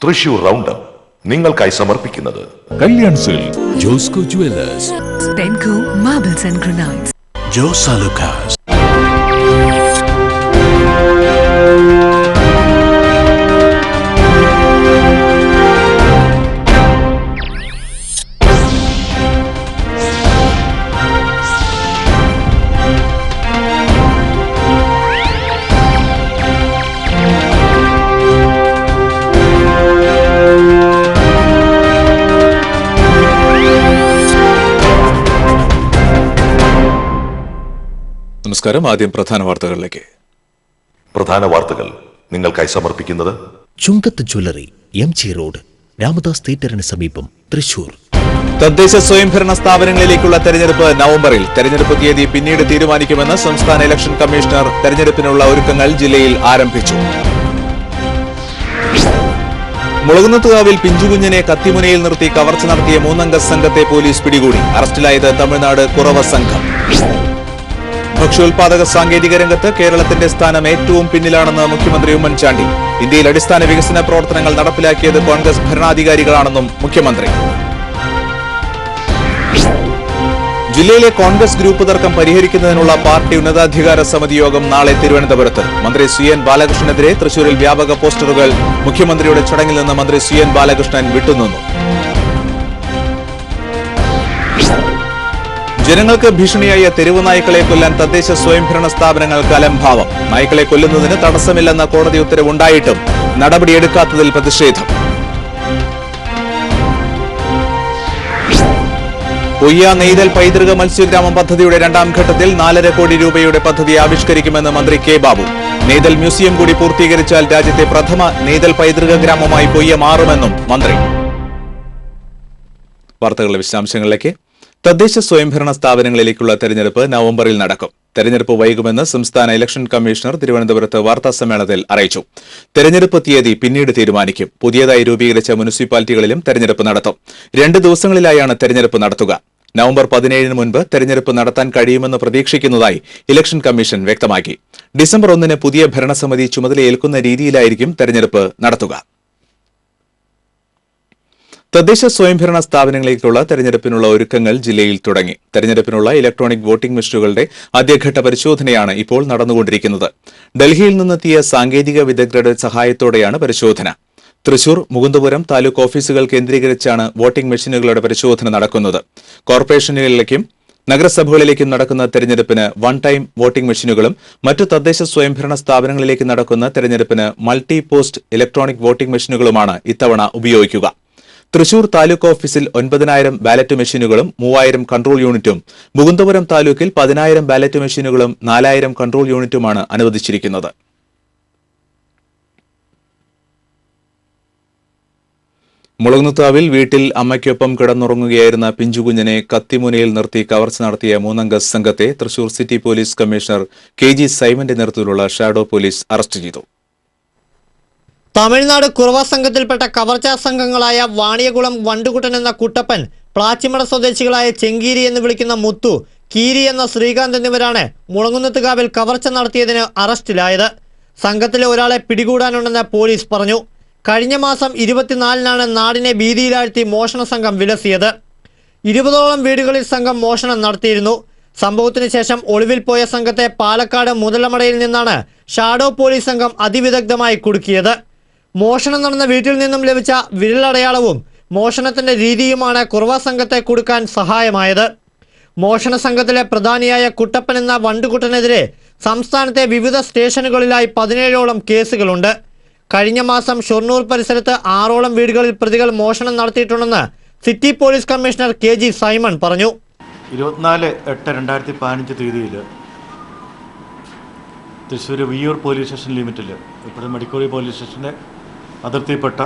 Thrissur round up നിങ്ങൾക്കായി സമർപ്പിക്കുന്നത് Kalyan silk, Josco jewellers, Penco marbles and granites, Jose Alukkas. നമസ്കാരം. ആദ്യം പ്രധാന വാർത്തകളിലേക്ക്. പ്രധാന വാർത്തകൾ നിങ്ങൾക്കായി സമർപ്പിക്കുന്നത് ചുങ്കത്ത് ജ്വല്ലറി, MG റോഡ്, രാമദാസ് തിയേറ്ററിന് സമീപം, തൃശൂർ. തദ്ദേശ സ്വയംഭരണ സ്ഥാപനങ്ങളിലേക്കുള്ള തെരഞ്ഞെടുപ്പ് നവംബറിൽ. തെരഞ്ഞെടുപ്പ് തീയതി പിന്നീട് തീരുമാനിക്കുമെന്ന് സംസ്ഥാന ഇലക്ഷൻ കമ്മീഷണർ. തെരഞ്ഞെടുപ്പിനുള്ള ഒരുക്കങ്ങൾ ജില്ലയിൽ ആരംഭിച്ചു. മുളകുന്നത്തുകാവിൽ പിഞ്ചുകുഞ്ഞിനെ കത്തിമുനയിൽ നിർത്തി കവർച്ച നടത്തിയ 3 അംഗ സംഘത്തെ പോലീസ് പിടികൂടി. അറസ്റ്റിലായത് തമിഴ്നാട് കുറവ സംഘം. ഭക്ഷ്യോൽപാദക സാങ്കേതിക രംഗത്ത് കേരളത്തിന്റെ സ്ഥാനം ഏറ്റവും പിന്നിലാണെന്ന് മുഖ്യമന്ത്രി ഉമ്മൻചാണ്ടി. ഇന്ത്യയിൽ അടിസ്ഥാന വികസന പ്രവർത്തനങ്ങൾ നടപ്പിലാക്കിയത് കോൺഗ്രസ് ഭരണാധികാരികളാണെന്നും മുഖ്യമന്ത്രി. ജില്ലയിലെ കോൺഗ്രസ് ഗ്രൂപ്പ് തർക്കം പരിഹരിക്കുന്നതിനുള്ള പാർട്ടി ഉന്നതാധികാര സമിതി യോഗം നാളെ തിരുവനന്തപുരത്ത്. മന്ത്രി CN ബാലകൃഷ്ണനെതിരെ തൃശൂരിൽ വ്യാപക പോസ്റ്ററുകൾ. മുഖ്യമന്ത്രിയുടെ ചടങ്ങിൽ നിന്ന് മന്ത്രി CN ബാലകൃഷ്ണൻ വിട്ടുനിന്നു. ജനങ്ങൾക്ക് ഭീഷണിയായ തെരുവ് നായ്ക്കളെ കൊല്ലാൻ തദ്ദേശ സ്വയംഭരണ സ്ഥാപനങ്ങൾക്ക് അലംഭാവം. നായ്ക്കളെ കൊല്ലുന്നതിന് തടസ്സമില്ലെന്ന കോടതി ഉത്തരവുണ്ടായിട്ടും നടപടിയെടുക്കാത്തതിൽ പ്രതിഷേധം. പൊയ്യ നെയ്തൽ പൈതൃക മത്സ്യഗ്രാമം പദ്ധതിയുടെ 2ാം ഘട്ടത്തിൽ 4.5 കോടി രൂപയുടെ പദ്ധതി ആവിഷ്കരിക്കുമെന്ന് മന്ത്രി K. ബാബു. നെയ്തൽ മ്യൂസിയം കൂടി പൂർത്തീകരിച്ചാൽ രാജ്യത്തെ പ്രഥമ നെയ്തൽ പൈതൃക ഗ്രാമമായി പൊയ്യ മാറുമെന്നും മന്ത്രി. വാർത്തകളുടെ വിശദാംശങ്ങളിലേക്ക്. തദ്ദേശ സ്വയംഭരണ സ്ഥാപനങ്ങളിലേക്കുള്ള തെരഞ്ഞെടുപ്പ് നവംബറിൽ നടക്കും. തെരഞ്ഞെടുപ്പ് വൈകുമെന്ന് സംസ്ഥാന ഇലക്ഷൻ കമ്മീഷണർ തിരുവനന്തപുരത്ത് വാർത്താസമ്മേളനത്തിൽ അറിയിച്ചു. തെരഞ്ഞെടുപ്പ് തീയതി പിന്നീട് തീരുമാനിക്കും. പുതിയതായി രൂപീകരിച്ച മുനിസിപ്പാലിറ്റികളിലും തെരഞ്ഞെടുപ്പ് നടത്തും. 2 ദിവസങ്ങളിലായാണ് തെരഞ്ഞെടുപ്പ് നടത്തുക. നവംബർ 17 മുൻപ് തെരഞ്ഞെടുപ്പ് നടത്താൻ കഴിയുമെന്ന് പ്രതീക്ഷിക്കുന്നതായി ഇലക്ഷൻ കമ്മീഷൻ വ്യക്തമാക്കി. ഡിസംബർ 1 പുതിയ ഭരണസമിതി ചുമതലയേൽക്കുന്ന രീതിയിലായിരിക്കും തെരഞ്ഞെടുപ്പ് നടത്തുക. തദ്ദേശ സ്വയംഭരണ സ്ഥാപനങ്ങളിലേക്കുള്ള തെരഞ്ഞെടുപ്പിനുള്ള ഒരുക്കങ്ങൾ ജില്ലയിൽ തുടങ്ങി. തെരഞ്ഞെടുപ്പിനുള്ള ഇലക്ട്രോണിക് വോട്ടിംഗ് മെഷീനുകളുടെ ആദ്യഘട്ട പരിശോധനയാണ് ഇപ്പോൾ നടന്നുകൊണ്ടിരിക്കുന്നത്. ഡൽഹിയിൽ നിന്നെത്തിയ സാങ്കേതിക വിദഗ്ധരുടെ സഹായത്തോടെയാണ് പരിശോധന. തൃശൂർ, മുകുന്ദപുരം താലൂക്ക് ഓഫീസുകൾ കേന്ദ്രീകരിച്ചാണ് വോട്ടിംഗ് മെഷീനുകളുടെ പരിശോധന നടക്കുന്നത്. കോർപ്പറേഷനുകളിലേക്കും നഗരസഭകളിലേക്കും നടക്കുന്ന തെരഞ്ഞെടുപ്പിന് 1 ടൈം വോട്ടിംഗ് മെഷീനുകളും മറ്റു തദ്ദേശ സ്വയംഭരണ സ്ഥാപനങ്ങളിലേക്ക് നടക്കുന്ന തെരഞ്ഞെടുപ്പിന് മൾട്ടി പോസ്റ്റ് ഇലക്ട്രോണിക് വോട്ടിംഗ് മെഷീനുകളുമാണ് ഇത്തവണ ഉപയോഗിക്കുക. തൃശൂർ താലൂക്ക് ഓഫീസിൽ 9,000 ബാലറ്റ് മെഷീനുകളും 3,000 കൺട്രോൾ യൂണിറ്റും, മുകുന്ദപുരം താലൂക്കിൽ 10,000 ബാലറ്റ് മെഷീനുകളും 4,000 കൺട്രോൾ യൂണിറ്റുമാണ് അനുവദിച്ചിരിക്കുന്നത്. മുളകുന്നത്താവിൽ വീട്ടിൽ അമ്മയ്ക്കൊപ്പം കിടന്നുറങ്ങുകയായിരുന്ന പിഞ്ചുകുഞ്ഞിനെ കത്തിമുനയിൽ നിർത്തി കവർച്ച നടത്തിയ 3 അംഗ സംഘത്തെ Thrissur city police commissioner KG സൈമന്റെ നേതൃത്വത്തിലുള്ള ഷാഡോ പോലീസ് അറസ്റ്റ് ചെയ്തു. തമിഴ്നാട് കുറവ സംഘത്തിൽപ്പെട്ട കവർച്ചാ സംഘങ്ങളായ വാണിയകുളം വണ്ടുകുട്ടൻ എന്ന കുട്ടപ്പൻ, പ്ലാച്ചിമട സ്വദേശികളായ ചെങ്കീരി എന്ന് വിളിക്കുന്ന മുത്തു, കീരി എന്ന ശ്രീകാന്ത് എന്നിവരാണ് മുളങ്ങുന്നത്തുകാവിൽ കവർച്ച നടത്തിയതിന് അറസ്റ്റിലായത്. സംഘത്തിലെ ഒരാളെ പിടികൂടാനുണ്ടെന്ന് പോലീസ് പറഞ്ഞു. കഴിഞ്ഞ മാസം 24-നാണ് നാടിനെ ഭീതിയിലാഴ്ത്തി മോഷണ സംഘം വിലസിയത്. 20ഓളം വീടുകളിൽ സംഘം മോഷണം നടത്തിയിരുന്നു. സംഭവത്തിന് ശേഷം ഒളിവിൽ പോയ സംഘത്തെ പാലക്കാട് മുതലമടയിൽ നിന്നാണ് ഷാഡോ പോലീസ് സംഘം അതിവിദഗ്ധമായി കുടുക്കിയത്. മോഷണം നടന്ന വീട്ടിൽ നിന്നും ലഭിച്ച വിരലടയാളവും മോഷണത്തിന്റെ രീതിയുമാണ് കുറവ സംഘത്തെ കുടുക്കാൻ സഹായമായത്. മോഷണ സംഘത്തിലെ പ്രധാനിയായ കുട്ടപ്പൻ എന്ന വണ്ടുകുട്ടനെതിരെ സംസ്ഥാനത്തെ വിവിധ സ്റ്റേഷനുകളിലായി 17ഓളം കേസുകളുണ്ട്. കഴിഞ്ഞ മാസം ഷൊർണൂർ പരിസരത്ത് 6ഓളം വീടുകളിൽ പ്രതികൾ മോഷണം നടത്തിയിട്ടുണ്ടെന്ന് city police commissioner KG Simon പറഞ്ഞു. 24/8/2015 തീയതിയിൽ തൃശ്ശൂർ വിയ്യൂർ പോലീസ് സ്റ്റേഷൻ ലിമിറ്റിൽ, ഇപ്പോഴത്തെ മെഡിക്കോറി പോലീസ് സ്റ്റേഷൻ്റെ അതിർത്തിയിൽപ്പെട്ട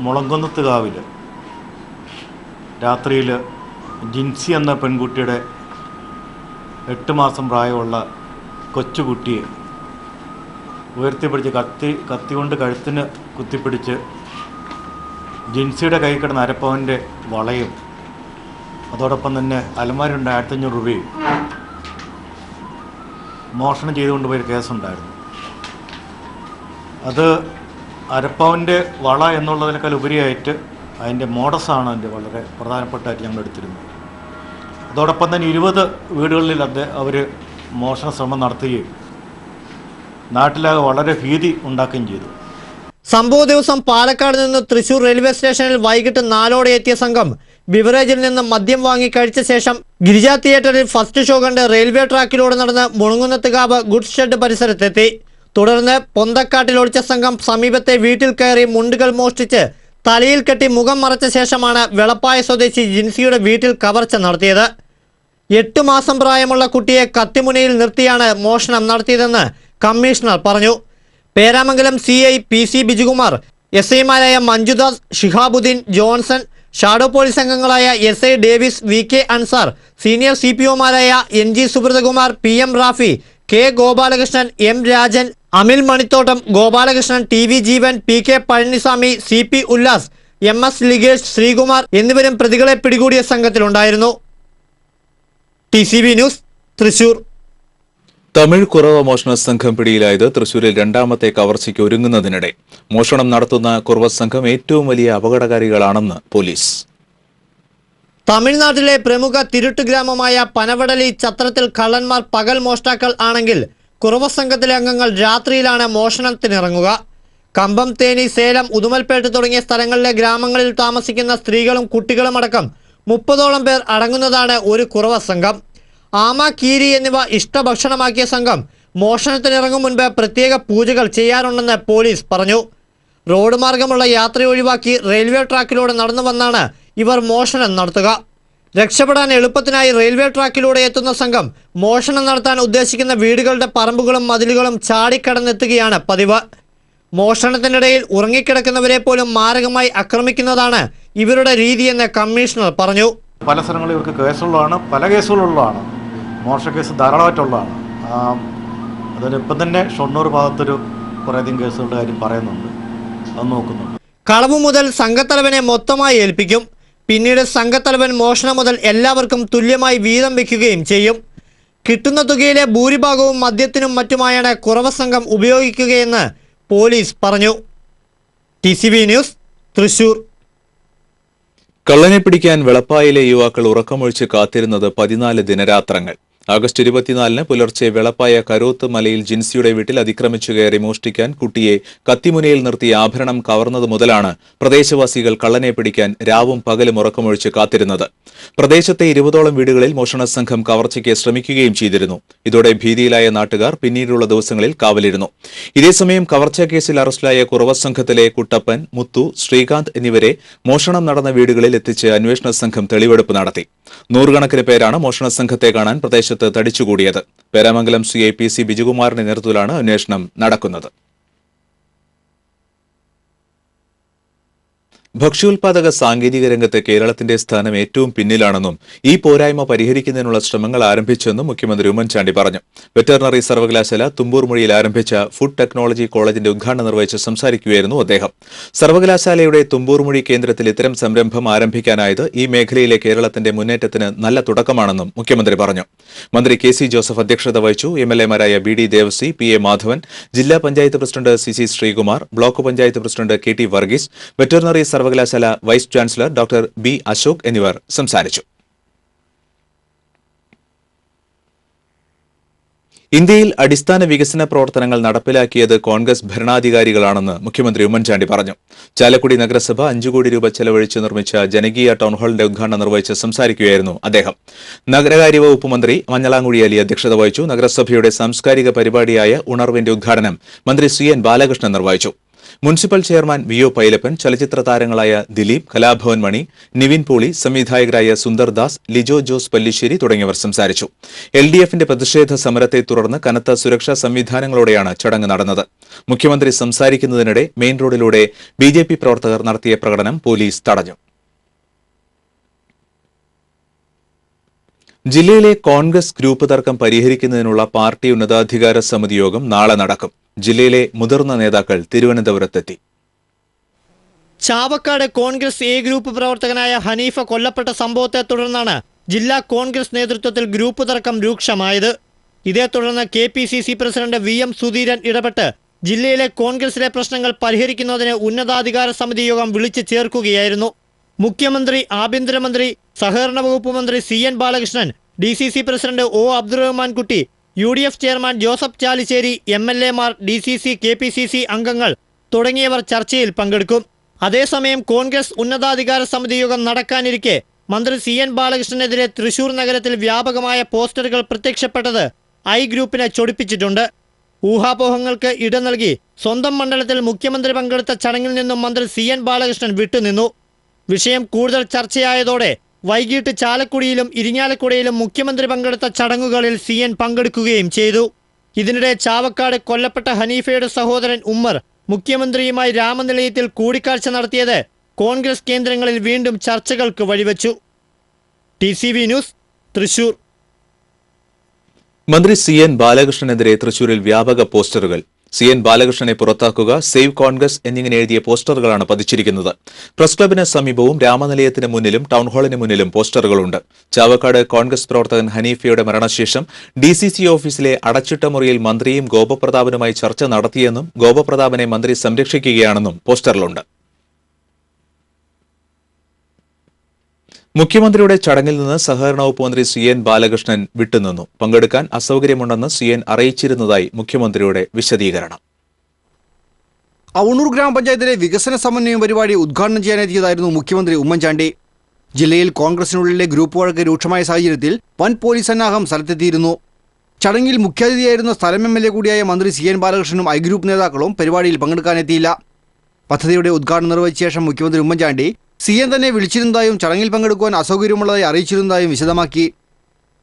മുളങ്കുന്നത്തുകാവിൽ രാത്രിയിൽ ജിൻസി എന്ന പെൺകുട്ടിയുടെ 8 മാസം പ്രായമുള്ള കൊച്ചുകുട്ടിയെ ഉയർത്തിപ്പിടിച്ച് കത്തി കൊണ്ട് കഴുത്തിന് കുത്തിപ്പിടിച്ച് ജിൻസിയുടെ കൈ കിടന്ന അരപ്പവൻ്റെ വളയും അതോടൊപ്പം തന്നെ അലമാരുണ്ട് 1500 രൂപയും മോഷണം ചെയ്തുകൊണ്ടുപോയൊരു കേസുണ്ടായിരുന്നു. അത് അരപ്പവൻ്റെ വള എന്നുള്ളതിനേക്കാൾ ഉപരിയായിട്ട് അതിൻ്റെ മോഡസാണ് അതിൻ്റെ വളരെ പ്രധാനപ്പെട്ടായിട്ട് ഞങ്ങൾ എടുത്തിരുന്നത്. അതോടൊപ്പം തന്നെ 20 വീടുകളിൽ അവർ മോഷണ ശ്രമം നടത്തുകയും നാട്ടിലാകെ വളരെ ഭീതി ഉണ്ടാക്കുകയും ചെയ്തു. സംഭവ ദിവസം പാലക്കാട് നിന്ന് തൃശൂർ റെയിൽവേ സ്റ്റേഷനിൽ വൈകിട്ട് 4ഓടെ എത്തിയ സംഘം ബിവറേജിൽ നിന്ന് മദ്യം വാങ്ങി കഴിച്ച ശേഷം ഗിരിജ തിയേറ്ററിൽ ഫസ്റ്റ് ഷോ കണ്ട് റെയിൽവേ ട്രാക്കിലൂടെ നടന്ന് മുളങ്ങുന്നത്തുകാവ് ഗുഡ്സ് ഷെഡ് പരിസരത്തെത്തി. തുടർന്ന് പൊന്തക്കാട്ടിൽ ഒളിച്ച സംഘം സമീപത്തെ വീട്ടിൽ കയറി മുണ്ടുകൾ മോഷ്ടിച്ച് തലയിൽ കെട്ടി മുഖം മറച്ച ശേഷമാണ് വെളപ്പായ സ്വദേശി ജിൻസിയുടെ വീട്ടിൽ കവർച്ച നടത്തിയത്. 8 മാസം പ്രായമുള്ള കുട്ടിയെ കത്തിമുനയിൽ നിർത്തിയാണ് മോഷണം നടത്തിയതെന്ന് കമ്മീഷണർ പറഞ്ഞു. പേരാമംഗലം CI PC ബിജുകുമാർ, SIമാരായ മഞ്ജുദാസ്, ഷിഹാബുദ്ദീൻ, ജോൺസൺ, ഷാഡോ പോലീസ് അംഗങ്ങളായ SI Davis, VK Ansar, senior CPOമാരായ NG Subrathakumar, PM Rafi, K Gopalakrishnan, M Rajan, Amil Manithottam, Gopalakrishnan, TV Jeevan, PK Pazhaniswamy, CP Ullas, MS Ligesh, Sreekumar എന്നിവരും പ്രതികളെ പിടികൂടിയ സംഘത്തിലുണ്ടായിരുന്നു. TCB news, Thrissur. തമിഴ് കുറവ മോഷണ സംഘം പിടിയിലായത് തൃശൂരിൽ രണ്ടാമത്തെ കവർച്ചയ്ക്ക് ഒരുങ്ങുന്നതിനിടെ മോഷണം നടത്തുന്ന കുറവ സംഘം ഏറ്റവും വലിയ അപകടകാരികളാണെന്ന് പോലീസ്. തമിഴ്നാട്ടിലെ പ്രമുഖ തിരുട്ട് ഗ്രാമമായ പനവടലി ചത്രത്തിൽ കള്ളന്മാർ പകൽ മോഷ്ടാക്കൾ ആണെങ്കിൽ കുറവ സംഘത്തിലെ അംഗങ്ങൾ രാത്രിയിലാണ് മോഷണത്തിനിറങ്ങുക. കമ്പം, തേനി, സേലം, ഉദുമൽപേട്ട് തുടങ്ങിയ സ്ഥലങ്ങളിലെ ഗ്രാമങ്ങളിൽ താമസിക്കുന്ന സ്ത്രീകളും കുട്ടികളും അടക്കം 30ഓളം പേർ അടങ്ങുന്നതാണ് ഒരു കുറവ സംഘം. ആമ, കീരി എന്നിവ ഇഷ്ടഭക്ഷണമാക്കിയ സംഘം മോഷണത്തിനിറങ്ങും മുൻപ് പ്രത്യേക പൂജകൾ ചെയ്യാറുണ്ടെന്ന് പോലീസ് പറഞ്ഞു. റോഡ് മാർഗമുള്ള യാത്ര ഒഴിവാക്കി റെയിൽവേ ട്രാക്കിലൂടെ നടന്നു വന്നാണ് ഇവർ മോഷണം നടത്തുക. രക്ഷപ്പെടാൻ എളുപ്പത്തിനായി റെയിൽവേ ട്രാക്കിലൂടെ എത്തുന്ന സംഘം മോഷണം നടത്താൻ ഉദ്ദേശിക്കുന്ന വീടുകളുടെ പറമ്പുകളും മതിലുകളും ചാടിക്കടന്നെത്തുകയാണ് പതിവ്. മോഷണത്തിനിടയിൽ ഉറങ്ങിക്കിടക്കുന്നവരെ പോലും മാരകമായി ആക്രമിക്കുന്നതാണ് ഇവരുടെ രീതിയെന്ന് കമ്മീഷണർ പറഞ്ഞു. പല സ്ഥലങ്ങളിൽ ഇവർക്ക് കേസുള്ളതാണ്, പല കേസുകളുള്ളതാണ്. മോഷണ കേസ് ധാരാളമായിട്ടുള്ളതാണ്. അതിലിപ്പം തന്നെ ഷൊർണൂർ ഭാഗത്തൊരു കുറേയധികം കേസുകളുടെ കാര്യം പറയുന്നുണ്ട്, അത് നോക്കുന്നുണ്ട്. കളവ് മുതൽ സംഘത്തലവനെ മൊത്തമായി ഏൽപ്പിക്കും. പിന്നീട് സംഘത്തലവൻ മോഷണം മുതൽ എല്ലാവർക്കും തുല്യമായി വീതം വയ്ക്കുകയും ചെയ്യും. കിട്ടുന്ന തുകയിലെ ഭൂരിഭാഗവും മദ്യത്തിനും മറ്റുമായാണ് കുറവ സംഘം ഉപയോഗിക്കുകയെന്ന് പോലീസ് പറഞ്ഞു. TCB news, Thrissur. കള്ളനെ പിടിക്കാൻ വെളപ്പായിലെ യുവാക്കൾ ഉറക്കമൊഴിച്ച് കാത്തിരുന്നത് 14 ദിനരാത്രങ്ങൾ. ആഗസ്റ്റ് 24-ന് പുലർച്ചെ വെളപ്പായ കരോത്ത് മലയിൽ ജിൻസിയുടെ വീട്ടിൽ അതിക്രമിച്ചു കയറി മോഷ്ടിക്കാൻ കുട്ടിയെ കത്തിമുനയിൽ നിർത്തി ആഭരണം കവർന്നത് മുതലാണ് പ്രദേശവാസികൾ കള്ളനെ പിടിക്കാൻ രാവും പകലും ഉറക്കമൊഴിച്ച് കാത്തിരുന്നത്. പ്രദേശത്തെ 20ഓളം വീടുകളിൽ മോഷണ സംഘം കവർച്ചയ്ക്ക് ശ്രമിക്കുകയും ചെയ്തിരുന്നു. ഇതോടെ ഭീതിയിലായ നാട്ടുകാർ പിന്നീടുള്ള ദിവസങ്ങളിൽ കാവലിരുന്നു. ഇതേസമയം കവർച്ചാ കേസിൽ അറസ്റ്റിലായ കുറവ സംഘത്തിലെ കുട്ടപ്പൻ, മുത്തു, ശ്രീകാന്ത് എന്നിവരെ മോഷണം നടന്ന വീടുകളിൽ എത്തിച്ച് അന്വേഷണ സംഘം തെളിവെടുപ്പ് നടത്തി. 100 കണക്കിന് പേരാണ് മോഷണ സംഘത്തെ കാണാൻ പ്രദേശത്ത് തടിച്ചുകൂടിയത്. പേരാമംഗലം CI PC ബിജുകുമാറിന്റെ നേതൃത്വത്തിലാണ് അന്വേഷണം നടക്കുന്നത്. ഭക്ഷ്യോൽപാദക സാങ്കേതിക രംഗത്ത് കേരളത്തിന്റെ സ്ഥാനം ഏറ്റവും പിന്നിലാണെന്നും ഈ പോരായ്മ പരിഹരിക്കുന്നതിനുള്ള ശ്രമങ്ങൾ ആരംഭിച്ചെന്നും മുഖ്യമന്ത്രി ഉമ്മൻചാണ്ടി പറഞ്ഞു. വെറ്ററിനറി സർവകലാശാല തുമ്പൂർമൊഴിയിൽ ആരംഭിച്ച ഫുഡ് ടെക്നോളജി കോളേജിന്റെ ഉദ്ഘാടനം നിർവഹിച്ച് സംസാരിക്കുകയായിരുന്നു അദ്ദേഹം. സർവകലാശാലയുടെ തുമ്പൂർമൊഴി കേന്ദ്രത്തിൽ ഇത്തരം സംരംഭം ആരംഭിക്കാനായത് ഈ മേഖലയിലെ കേരളത്തിന്റെ മുന്നേറ്റത്തിന് നല്ല തുടക്കമാണെന്നും മുഖ്യമന്ത്രി പറഞ്ഞു. മന്ത്രി KC ജോസഫ് അധ്യക്ഷത വഹിച്ചു. MLAമാരായ BD ദേവസി, PA മാധവൻ, ജില്ലാ panchayat president CC Sreekumar, block panchayat president KT Varghese, veterinary സർവകലാശാല vice chancellor doctor B Ashok എന്നിവർ സംസാരിച്ചു. ഇന്ത്യയിൽ അടിസ്ഥാന വികസന പ്രവർത്തനങ്ങൾ നടപ്പിലാക്കിയത് കോൺഗ്രസ് ഭരണാധികാരികളാണെന്ന് മുഖ്യമന്ത്രി ഉമ്മൻചാണ്ടി പറഞ്ഞു. ചാലക്കുടി നഗരസഭ 5 കോടി രൂപ ചെലവഴിച്ച് നിർമ്മിച്ച ജനകീയ ടൗൺഹാളിന്റെ ഉദ്ഘാടനം നിർവഹിച്ച് സംസാരിക്കുകയായിരുന്നു അദ്ദേഹം. നഗരകാര്യ വകുപ്പ് മന്ത്രി മഞ്ഞളാംകുഴി അലി അധ്യക്ഷത വഹിച്ചു. നഗരസഭയുടെ സാംസ്കാരിക പരിപാടിയായ ഉണർവിന്റെ ഉദ്ഘാടനം മന്ത്രി CN ബാലകൃഷ്ണൻ നിർവഹിച്ചു. മുനിസിപ്പൽ ചെയർമാൻ VO പൈലപ്പൻ, ചലച്ചിത്ര താരങ്ങളായ ദിലീപ്, കലാഭവൻ മണി, നിവിൻ പോളി, സംവിധായകരായ സുന്ദർദാസ്, ലിജോ ജോസ് പല്ലിശ്ശേരി തുടങ്ങിയവർ സംസാരിച്ചു. LDFന്റെ പ്രതിഷേധ സമരത്തെ തുടർന്ന് കനത്ത സുരക്ഷാ സംവിധാനങ്ങളോടെയാണ് ചടങ്ങ് നടന്നത്. മുഖ്യമന്ത്രി സംസാരിക്കുന്നതിനിടെ മെയിൻ റോഡിലൂടെ BJP പ്രവർത്തകർ നടത്തിയ പ്രകടനം പോലീസ് തടഞ്ഞു. ജില്ലയിലെ കോൺഗ്രസ് ഗ്രൂപ്പ് തർക്കം പരിഹരിക്കുന്നതിനുള്ള പാർട്ടി ഉന്നതാധികാര സമിതി യോഗം നാളെ നടക്കും. ജില്ലയിലെ മുതിർന്ന നേതാക്കൾ തിരുവനന്തപുരത്തെത്തി. ചാവക്കാട് കോൺഗ്രസ് A ഗ്രൂപ്പ് പ്രവർത്തകനായ ഹനീഫ കൊല്ലപ്പെട്ട സംഭവത്തെ തുടർന്നാണ് ജില്ലാ കോൺഗ്രസ് നേതൃത്വത്തിൽ ഗ്രൂപ്പ് തർക്കം രൂക്ഷമായത്. ഇതേ തുടർന്ന് KPCC പ്രസിഡന്റ് VM സുധീരൻ ഇടപെട്ട് ജില്ലയിലെ കോൺഗ്രസിലെ പ്രശ്നങ്ങൾ പരിഹരിക്കുന്നതിന് ഉന്നതാധികാര സമിതി യോഗം വിളിച്ചു ചേർക്കുകയായിരുന്നു. മുഖ്യമന്ത്രി, ആഭ്യന്തരമന്ത്രി, സഹകരണ വകുപ്പ് മന്ത്രി CN Balakrishnan, DCC president O Abdurahman Kutty, UDF chairman Joseph Chalissery, MLA മാർ, DCC, KPCC അംഗങ്ങൾ തുടങ്ങിയവർ ചർച്ചയിൽ പങ്കെടുക്കും. അതേസമയം കോൺഗ്രസ് ഉന്നതാധികാര സമിതി യോഗം നടക്കാനിരിക്കെ മന്ത്രി CN ബാലകൃഷ്ണനെതിരെ തൃശൂർ നഗരത്തിൽ വ്യാപകമായ പോസ്റ്ററുകൾ പ്രത്യക്ഷപ്പെട്ടത് ഐ ഗ്രൂപ്പിനെ ചൊടിപ്പിച്ചിട്ടുണ്ട്. ഊഹാപോഹങ്ങൾക്ക് ഇട നൽകി സ്വന്തം മണ്ഡലത്തിൽ മുഖ്യമന്ത്രി പങ്കെടുത്ത ചടങ്ങിൽ നിന്നും മന്ത്രി CN ബാലകൃഷ്ണൻ വിട്ടുനിന്നു. വിഷയം കൂടുതൽ ചർച്ചയായതോടെ വൈകിട്ട് ചാലക്കുടിയിലും ഇരിങ്ങാലക്കുടയിലും മുഖ്യമന്ത്രി പങ്കെടുത്ത ചടങ്ങുകളിൽ CN പങ്കെടുക്കുകയും ചെയ്തു. ഇതിനിടെ ചാവക്കാട് കൊല്ലപ്പെട്ട ഹനീഫയുടെ സഹോദരൻ ഉമ്മർ മുഖ്യമന്ത്രിയുമായി രാമനിലയത്തിൽ കൂടിക്കാഴ്ച നടത്തിയത് കോൺഗ്രസ് കേന്ദ്രങ്ങളിൽ വീണ്ടും ചർച്ചകൾക്ക് വഴിവെച്ചു. TCV news, Thrissur. മന്ത്രി CN ബാലകൃഷ്ണനെതിരെ തൃശൂരിൽ വ്യാപക പോസ്റ്ററുകൾ. CN ബാലകൃഷ്ണനെ പുറത്താക്കുക, സേവ് കോൺഗ്രസ് എന്നിങ്ങനെ എഴുതിയ പോസ്റ്ററുകളാണ് പതിച്ചിരിക്കുന്നത്. പ്രസ് ക്ലബിന് സമീപവും രാമനിലയത്തിന് മുന്നിലും ടൗൺഹാളിന് മുന്നിലും പോസ്റ്ററുകളുണ്ട്. ചാവക്കാട് കോൺഗ്രസ് പ്രവർത്തകൻ ഹനീഫയുടെ മരണശേഷം DCC ഓഫീസിലെ അടച്ചിട്ട മുറിയിൽ മന്ത്രിയും ഗോപപ്രതാപനുമായി ചർച്ച നടത്തിയെന്നും ഗോപപ്രതാപനെ മന്ത്രി സംരക്ഷിക്കുകയാണെന്നും പോസ്റ്ററിലുണ്ട്. മുഖ്യമന്ത്രിയുടെ ചടങ്ങിൽ നിന്ന് സഹകരണ വകുപ്പ് മന്ത്രി CN ബാലകൃഷ്ണൻ വിട്ടുനിന്നു. പങ്കെടുക്കാൻ അസൌകര്യമുണ്ടെന്ന് CN അറിയിച്ചിരുന്നതായി മുഖ്യമന്ത്രിയുടെ വിശദീകരണം. അവണൂർ ഗ്രാമപഞ്ചായത്തിലെ വികസന സമന്വയം പരിപാടി ഉദ്ഘാടനം ചെയ്യാനെത്തിയതായിരുന്നു മുഖ്യമന്ത്രി ഉമ്മൻചാണ്ടി. ജില്ലയിൽ കോൺഗ്രസിനുള്ളിലെ ഗ്രൂപ്പ് വഴക്ക് രൂക്ഷമായ സാഹചര്യത്തിൽ വൻ പോലീസ് സന്നാഹം സ്ഥലത്തെത്തിയിരുന്നു. ചടങ്ങിൽ മുഖ്യാതിഥിയായിരുന്ന സ്ഥലം MLA കൂടിയായ മന്ത്രി CN ബാലകൃഷ്ണനും ഐ ഗ്രൂപ്പ് നേതാക്കളും പരിപാടിയിൽ പങ്കെടുക്കാനെത്തിയില്ല. പദ്ധതിയുടെ ഉദ്ഘാടനം നിർവഹിച്ച ശേഷം മുഖ്യമന്ത്രി ഉമ്മൻചാണ്ടി CN തന്നെ വിളിച്ചിരുന്നതായും ചടങ്ങിൽ പങ്കെടുക്കുവാൻ അസൗകര്യമുള്ളതായി അറിയിച്ചിരുന്നതായും വിശദമാക്കി.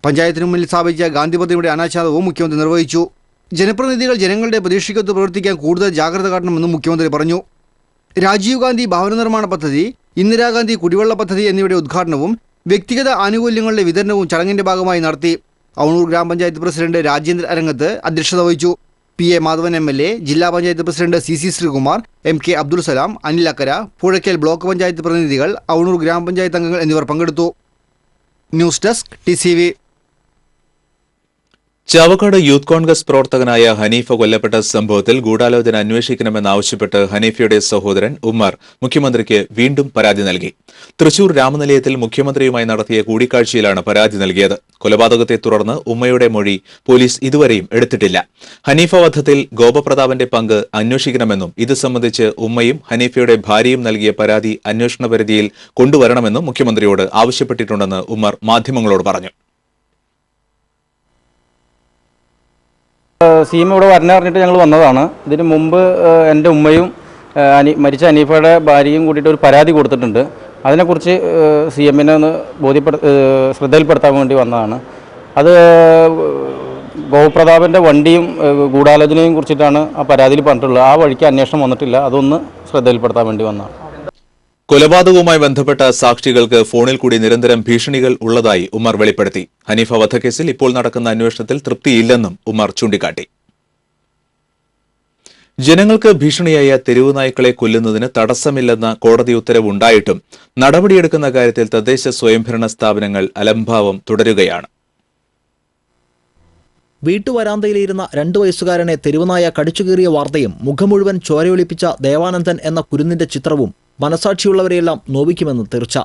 പഞ്ചായത്തിനു മുന്നിൽ സ്ഥാപിച്ച ഗാന്ധി പ്രതിമയുടെ അനാച്ഛാദനവും മുഖ്യമന്ത്രി നിർവഹിച്ചു. ജനപ്രതിനിധികൾ ജനങ്ങളുടെ പ്രതീക്ഷയ്ക്കൊത്ത് പ്രവർത്തിക്കാൻ കൂടുതൽ ജാഗ്രത കാട്ടണമെന്നും മുഖ്യമന്ത്രി പറഞ്ഞു. രാജീവ് ഗാന്ധി ഭവന നിർമ്മാണ പദ്ധതി, ഇന്ദിരാഗാന്ധി കുടിവെള്ള പദ്ധതി എന്നിവയുടെ ഉദ്ഘാടനവും വ്യക്തിഗത ആനുകൂല്യങ്ങളുടെ വിതരണവും ചടങ്ങിന്റെ ഭാഗമായി നടത്തി. അവണൂർ ഗ്രാമപഞ്ചായത്ത് പ്രസിഡന്റ് രാജേന്ദ്ര അരങ്ങത്ത് അധ്യക്ഷത വഹിച്ചു. PA മാധവൻ MLA, ജില്ലാ panchayat president CC Sreekumar, MK Abdul Salam, Anil Akkara, Puzhakkal block panchayat പ്രതിനിധികൾ, അവണൂർ ഗ്രാമപഞ്ചായത്ത് അംഗങ്ങൾ എന്നിവർ പങ്കെടുത്തു. News desk TCV. Chavakkad youth Congress പ്രവർത്തകനായ ഹനീഫ കൊല്ലപ്പെട്ട സംഭവത്തിൽ ഗൂഢാലോചന അന്വേഷിക്കണമെന്നാവശ്യപ്പെട്ട് ഹനീഫയുടെ സഹോദരൻ ഉമ്മർ മുഖ്യമന്ത്രിക്ക് വീണ്ടും പരാതി നൽകി. തൃശൂർ രാമനിലയത്തിൽ മുഖ്യമന്ത്രിയുമായി നടത്തിയ കൂടിക്കാഴ്ചയിലാണ് പരാതി നൽകിയത്. കൊലപാതകത്തെ തുടർന്ന് ഉമ്മയുടെ മൊഴി പോലീസ് ഇതുവരെയും എടുത്തിട്ടില്ല. ഹനീഫ വധത്തിൽ ഗോപപ്രതാപന്റെ പങ്ക് അന്വേഷിക്കണമെന്നും ഇത് സംബന്ധിച്ച് ഉമ്മയും ഹനീഫയുടെ ഭാര്യയും നൽകിയ പരാതി അന്വേഷണ പരിധിയിൽ കൊണ്ടുവരണമെന്നും മുഖ്യമന്ത്രിയോട് ആവശ്യപ്പെട്ടിട്ടുണ്ടെന്ന് ഉമ്മർ മാധ്യമങ്ങളോട് പറഞ്ഞു. CM ഇവിടെ വരണറിഞ്ഞിട്ട് ഞങ്ങൾ വന്നതാണ്. ഇതിന് മുമ്പ് എൻ്റെ ഉമ്മയും മരിച്ച ഹനീഫയുടെ ഭാര്യയും കൂടിയിട്ട് ഒരു പരാതി കൊടുത്തിട്ടുണ്ട്. അതിനെക്കുറിച്ച് CMനെ ഒന്ന് ശ്രദ്ധയിൽപ്പെടുത്താൻ വേണ്ടി വന്നതാണ്. അത് ഗോപ്രതാപൻ്റെ വണ്ടിയും ഗൂഢാലോചനയും കുറിച്ചിട്ടാണ് ആ പരാതിയിൽ പറഞ്ഞിട്ടുള്ളത്. ആ വഴിക്ക് അന്വേഷണം വന്നിട്ടില്ല. അതൊന്ന് ശ്രദ്ധയിൽപ്പെടുത്താൻ വേണ്ടി വന്നതാണ്. കൊലപാതകവുമായി ബന്ധപ്പെട്ട സാക്ഷികൾക്ക് ഫോണിൽ കൂടി നിരന്തരം ഭീഷണികൾ ഉള്ളതായി ഉമ്മർ വെളിപ്പെടുത്തി. ഹനീഫ വധക്കേസിൽ ഇപ്പോൾ നടക്കുന്ന അന്വേഷണത്തിൽ തൃപ്തിയില്ലെന്നും ഉമ്മർ ചൂണ്ടിക്കാട്ടി. ജനങ്ങൾക്ക് ഭീഷണിയായ തെരുവ് നായ്ക്കളെ കൊല്ലുന്നതിന് തടസ്സമില്ലെന്ന കോടതി ഉത്തരവുണ്ടായിട്ടും നടപടിയെടുക്കുന്ന കാര്യത്തിൽ തദ്ദേശ സ്വയംഭരണ സ്ഥാപനങ്ങൾ അലംഭാവം തുടരുകയാണ്. വീട്ടുവരാന്തയിലിരുന്ന 2 വയസ്സുകാരനെ തെരുവുനായ കടിച്ചുകീറിയ വാർത്തയും മുഖം മുഴുവൻ ചോരയൊലിപ്പിച്ച ദേവാനന്ദൻ എന്ന കുരുന്നിന്റെ ചിത്രവും മനസാക്ഷിയുള്ളവരെയെല്ലാം നോവിക്കുമെന്ന് തീർച്ച.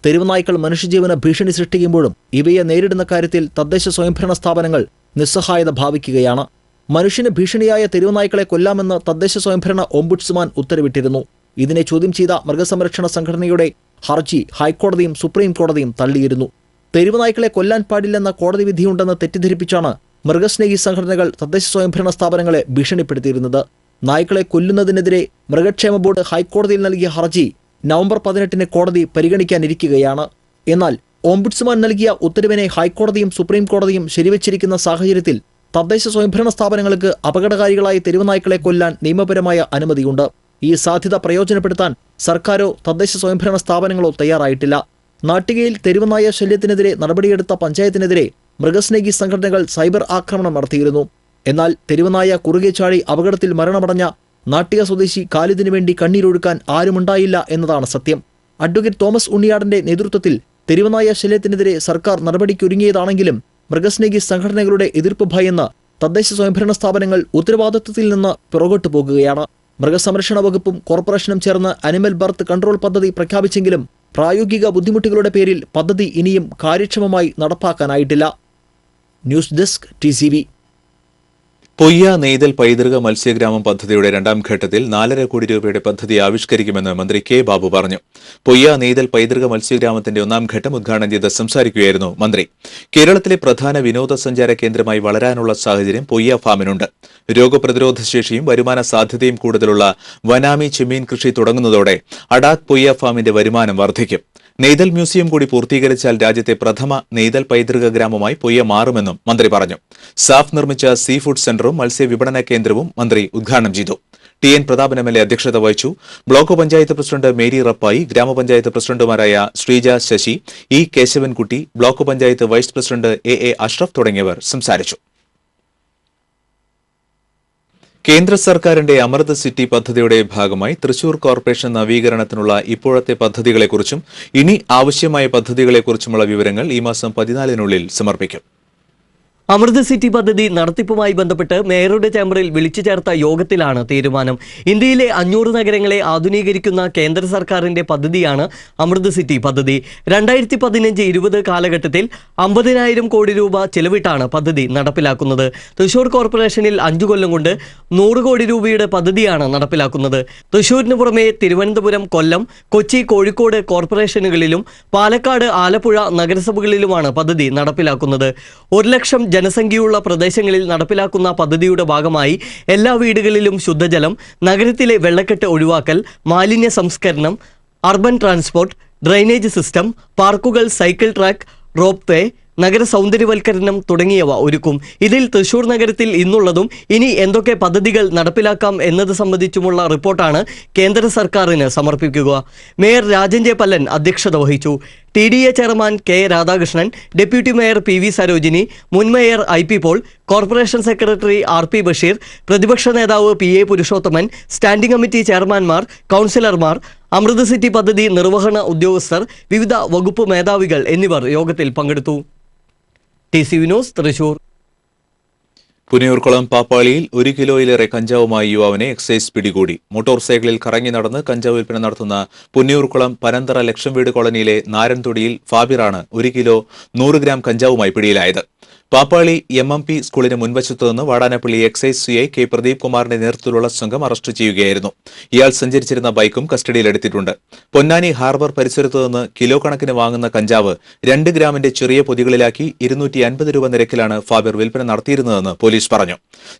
തെരുവുനായ്ക്കൾ മനുഷ്യജീവന് ഭീഷണി സൃഷ്ടിക്കുമ്പോഴും ഇവയെ നേരിടുന്ന കാര്യത്തിൽ തദ്ദേശ സ്വയംഭരണ സ്ഥാപനങ്ങൾ നിസ്സഹായത ഭാവിക്കുകയാണ്. മനുഷ്യന് ഭീഷണിയായ തെരുവുനായ്ക്കളെ കൊല്ലാമെന്ന് തദ്ദേശ സ്വയംഭരണ ഓംബുഡ്സ്മാൻ ഉത്തരവിട്ടിരുന്നു. ഇതിനെ ചോദ്യം ചെയ്ത മൃഗസംരക്ഷണ സംഘടനയുടെ ഹർജി ഹൈക്കോടതിയും സുപ്രീം കോടതിയും തള്ളിയിരുന്നു. തെരുവുനായ്ക്കളെ കൊല്ലാൻ പാടില്ലെന്ന കോടതി വിധിയുണ്ടെന്ന് തെറ്റിദ്ധരിപ്പിച്ചാണ് മൃഗസ്നേഹി സംഘടനകൾ തദ്ദേശ സ്വയംഭരണ സ്ഥാപനങ്ങളെ ഭീഷണിപ്പെടുത്തിയിരുന്നത്. നായ്ക്കളെ കൊല്ലുന്നതിനെതിരെ മൃഗക്ഷേമ ബോർഡ് ഹൈക്കോടതിയിൽ നൽകിയ ഹർജി നവംബർ 18 കോടതി പരിഗണിക്കാനിരിക്കുകയാണ്. എന്നാൽ ഓംബുഡ്സ്മാൻ നൽകിയ ഉത്തരവിനെ ഹൈക്കോടതിയും സുപ്രീം കോടതിയും ശരിവച്ചിരിക്കുന്ന സാഹചര്യത്തിൽ തദ്ദേശ സ്വയംഭരണ സ്ഥാപനങ്ങൾക്ക് അപകടകാരികളായ തെരുവുനായ്ക്കളെ കൊല്ലാൻ നിയമപരമായ അനുമതിയുണ്ട്. ഈ സാധ്യത പ്രയോജനപ്പെടുത്താൻ സർക്കാരോ തദ്ദേശ സ്വയംഭരണ സ്ഥാപനങ്ങളോ തയ്യാറായിട്ടില്ല. നാട്ടികയിൽ തെരുവുനായ ശല്യത്തിനെതിരെ നടപടിയെടുത്ത പഞ്ചായത്തിനെതിരെ മൃഗസ്നേഹി സംഘടനകൾ സൈബർ ആക്രമണം നടത്തിയിരുന്നു. എന്നാൽ തെരുവുനായ കുറുകെ ചാടി അപകടത്തിൽ മരണമടഞ്ഞ നാട്ടിക സ്വദേശി ഖാലിദിനു വേണ്ടി കണ്ണീരൊഴുക്കാൻ ആരുമുണ്ടായില്ല എന്നതാണ് സത്യം. അഡ്വക്കേറ്റ് തോമസ് ഉണ്ണിയാടന്റെ നേതൃത്വത്തിൽ തെരുവുനായ ശല്യത്തിനെതിരെ സർക്കാർ നടപടിക്കൊരുങ്ങിയതാണെങ്കിലും മൃഗസ്നേഹി സംഘടനകളുടെ എതിർപ്പ് ഭയന്ന് തദ്ദേശ സ്വയംഭരണ സ്ഥാപനങ്ങൾ ഉത്തരവാദിത്വത്തിൽ നിന്ന് പുറകോട്ട് പോകുകയാണ്. മൃഗസംരക്ഷണ വകുപ്പും കോർപ്പറേഷനും ചേർന്ന് അനിമൽ ബർത്ത് കൺട്രോൾ പദ്ധതി പ്രഖ്യാപിച്ചെങ്കിലും പ്രായോഗിക ബുദ്ധിമുട്ടുകളുടെ പേരിൽ പദ്ധതി ഇനിയും കാര്യക്ഷമമായി നടപ്പാക്കാനായിട്ടില്ല. News desk TCV. പൊയ്യ നെയ്തൽ പൈതൃക മത്സ്യഗ്രാമം പദ്ധതിയുടെ രണ്ടാം ഘട്ടത്തിൽ 4.5 കോടി രൂപയുടെ പദ്ധതി ആവിഷ്കരിക്കുമെന്ന് മന്ത്രി കെ ബാബു പറഞ്ഞു. പൊയ്യ നെയ്തൽ പൈതൃക മത്സ്യഗ്രാമത്തിന്റെ ഒന്നാം ഘട്ടം ഉദ്ഘാടനം ചെയ്ത് സംസാരിക്കുകയായിരുന്നു മന്ത്രി. കേരളത്തിലെ പ്രധാന വിനോദസഞ്ചാര കേന്ദ്രമായി വളരാനുള്ള സാഹചര്യം പൊയ്യ ഫാമിനുണ്ട്. രോഗപ്രതിരോധ ശേഷിയും വരുമാന സാധ്യതയും കൂടുതലുള്ള വനാമി ചെമ്മീൻ കൃഷി തുടങ്ങുന്നതോടെ അഡാക് പൊയ്യ ഫാമിന്റെ വരുമാനം വർദ്ധിക്കും. നെയ്തൽ മ്യൂസിയം കൂടി പൂർത്തീകരിച്ചാൽ രാജ്യത്തെ പ്രഥമ നെയ്തൽ പൈതൃക ഗ്രാമമായി പൊയ്യ മാറുമെന്നും മന്ത്രി പറഞ്ഞു. സാഫ് നിർമ്മിച്ച സീ ഫുഡ് സെന്ററും മത്സ്യ വിപണന കേന്ദ്രവും മന്ത്രി ഉദ്ഘാടനം ചെയ്തു. TN പ്രതാപൻ MLA അധ്യക്ഷത വഹിച്ചു. ബ്ലോക്ക് പഞ്ചായത്ത് പ്രസിഡന്റ് മേരി റപ്പായി, ഗ്രാമപഞ്ചായത്ത് പ്രസിഡന്റുമാരായ Sreeja Sasi, E Kesavankutty, block panchayat vice president AA Ashraf തുടങ്ങിയവർ സംസാരിച്ചു. കേന്ദ്ര സർക്കാരിന്റെ അമൃത് സിറ്റി പദ്ധതിയുടെ ഭാഗമായി തൃശൂർ കോർപ്പറേഷൻ നവീകരണത്തിനുള്ള ഇപ്പോഴത്തെ പദ്ധതികളെക്കുറിച്ചും ഇനി ആവശ്യമായ പദ്ധതികളെക്കുറിച്ചുമുള്ള വിവരങ്ങൾ ഈ മാസം 14-നുള്ളിൽ സമർപ്പിക്കും. അമൃത് സിറ്റി പദ്ധതി നടത്തിപ്പുമായി ബന്ധപ്പെട്ട് മേയറുടെ ചേംബറിൽ വിളിച്ചു ചേർത്ത യോഗത്തിലാണ് തീരുമാനം. ഇന്ത്യയിലെ 500 നഗരങ്ങളെ ആധുനീകരിക്കുന്ന കേന്ദ്ര സർക്കാരിന്റെ പദ്ധതിയാണ് അമൃത് സിറ്റി പദ്ധതി. 2015-20 കാലഘട്ടത്തിൽ 50,000 കോടി രൂപ ചെലവിട്ടാണ് പദ്ധതി നടപ്പിലാക്കുന്നത്. തൃശൂർ കോർപ്പറേഷനിൽ 5 കൊല്ലം കൊണ്ട് 100 കോടി രൂപയുടെ പദ്ധതിയാണ് നടപ്പിലാക്കുന്നത്. തൃശൂരിന് പുറമെ തിരുവനന്തപുരം, കൊല്ലം, കൊച്ചി, കോഴിക്കോട് കോർപ്പറേഷനുകളിലും പാലക്കാട്, ആലപ്പുഴ നഗരസഭകളിലുമാണ് പദ്ധതി നടപ്പിലാക്കുന്നത്. 1 ലക്ഷം ജനസംഖ്യയുള്ള പ്രദേശങ്ങളിൽ നടപ്പിലാക്കുന്ന പദ്ധതിയുടെ ഭാഗമായി എല്ലാ വീടുകളിലും ശുദ്ധജലം, നഗരത്തിലെ വെള്ളക്കെട്ട് ഒഴിവാക്കൽ, മാലിന്യ സംസ്കരണം, അർബൻ ട്രാൻസ്പോർട്ട്, ഡ്രെയിനേജ് സിസ്റ്റം, പാർക്കുകൾ, സൈക്കിൾ ട്രാക്ക്, റോപ്പ് വേ, നഗര സൗന്ദര്യവൽക്കരണം തുടങ്ങിയവ ഒരുക്കും. ഇതിൽ തൃശൂർ നഗരത്തിൽ ഇന്നുള്ളതും ഇനി എന്തൊക്കെ പദ്ധതികൾ നടപ്പിലാക്കാം എന്നത് സംബന്ധിച്ചുമുള്ള റിപ്പോർട്ടാണ് കേന്ദ്ര സർക്കാരിന് സമർപ്പിക്കുക. മേയർ രാജൻ ജെ പല്ലൻ അധ്യക്ഷത വഹിച്ചു. TDA chairman K Radhakrishnan, deputy mayor PV Sarojini, മുൻ mayor IP Paul, corporation secretary RP Basheer, പ്രതിപക്ഷ നേതാവ് PA പുരുഷോത്തമൻ, സ്റ്റാൻഡിംഗ് കമ്മിറ്റി ചെയർമാൻമാർ, കൗൺസിലർമാർ, അമൃത് സിറ്റി പദ്ധതി നിർവഹണ ഉദ്യോഗസ്ഥർ, വിവിധ വകുപ്പ് മേധാവികൾ എന്നിവർ യോഗത്തിൽ പങ്കെടുത്തു. TCV news, Thrissur. പുന്നയൂർക്കുളം പാപ്പാളിയിൽ 1 കിലോയിലേറെ കഞ്ചാവുമായി യുവാവിനെ എക്സൈസ് പിടികൂടി. മോട്ടോർ സൈക്കിളിൽ കറങ്ങി നടന്ന് കഞ്ചാവ് വിൽപ്പന നടത്തുന്ന പുന്നയൂർക്കുളം പനന്തറ ലക്ഷം വീട് കോളനിയിലെ നാരൻതൊടിയിൽ ഫാബിറാണ് 1 കിലോ 100 ഗ്രാം കഞ്ചാവുമായി പിടിയിലായത്. പാപ്പാളി MMP സ്കൂളിന് മുൻവശത്തു നിന്ന് Vadanappally excise CI K Pradeep കുമാറിന്റെ നേതൃത്വത്തിലുള്ള സംഘം അറസ്റ്റ് ചെയ്യുകയായിരുന്നു. ഇയാൾ സഞ്ചരിച്ചിരുന്ന ബൈക്കും കസ്റ്റഡിയിലെടുത്തിട്ടുണ്ട്. പൊന്നാനി ഹാർബർ പരിസരത്തു നിന്ന് കിലോ കണക്കിന് വാങ്ങുന്ന കഞ്ചാവ് 2 ഗ്രാമിന്റെ ചെറിയ പൊതികളിലാക്കി 250 രൂപ നിരക്കിലാണ് ഫാബിർ വിൽപ്പന നടത്തിയിരുന്നതെന്ന് പോലീസ് പറഞ്ഞു.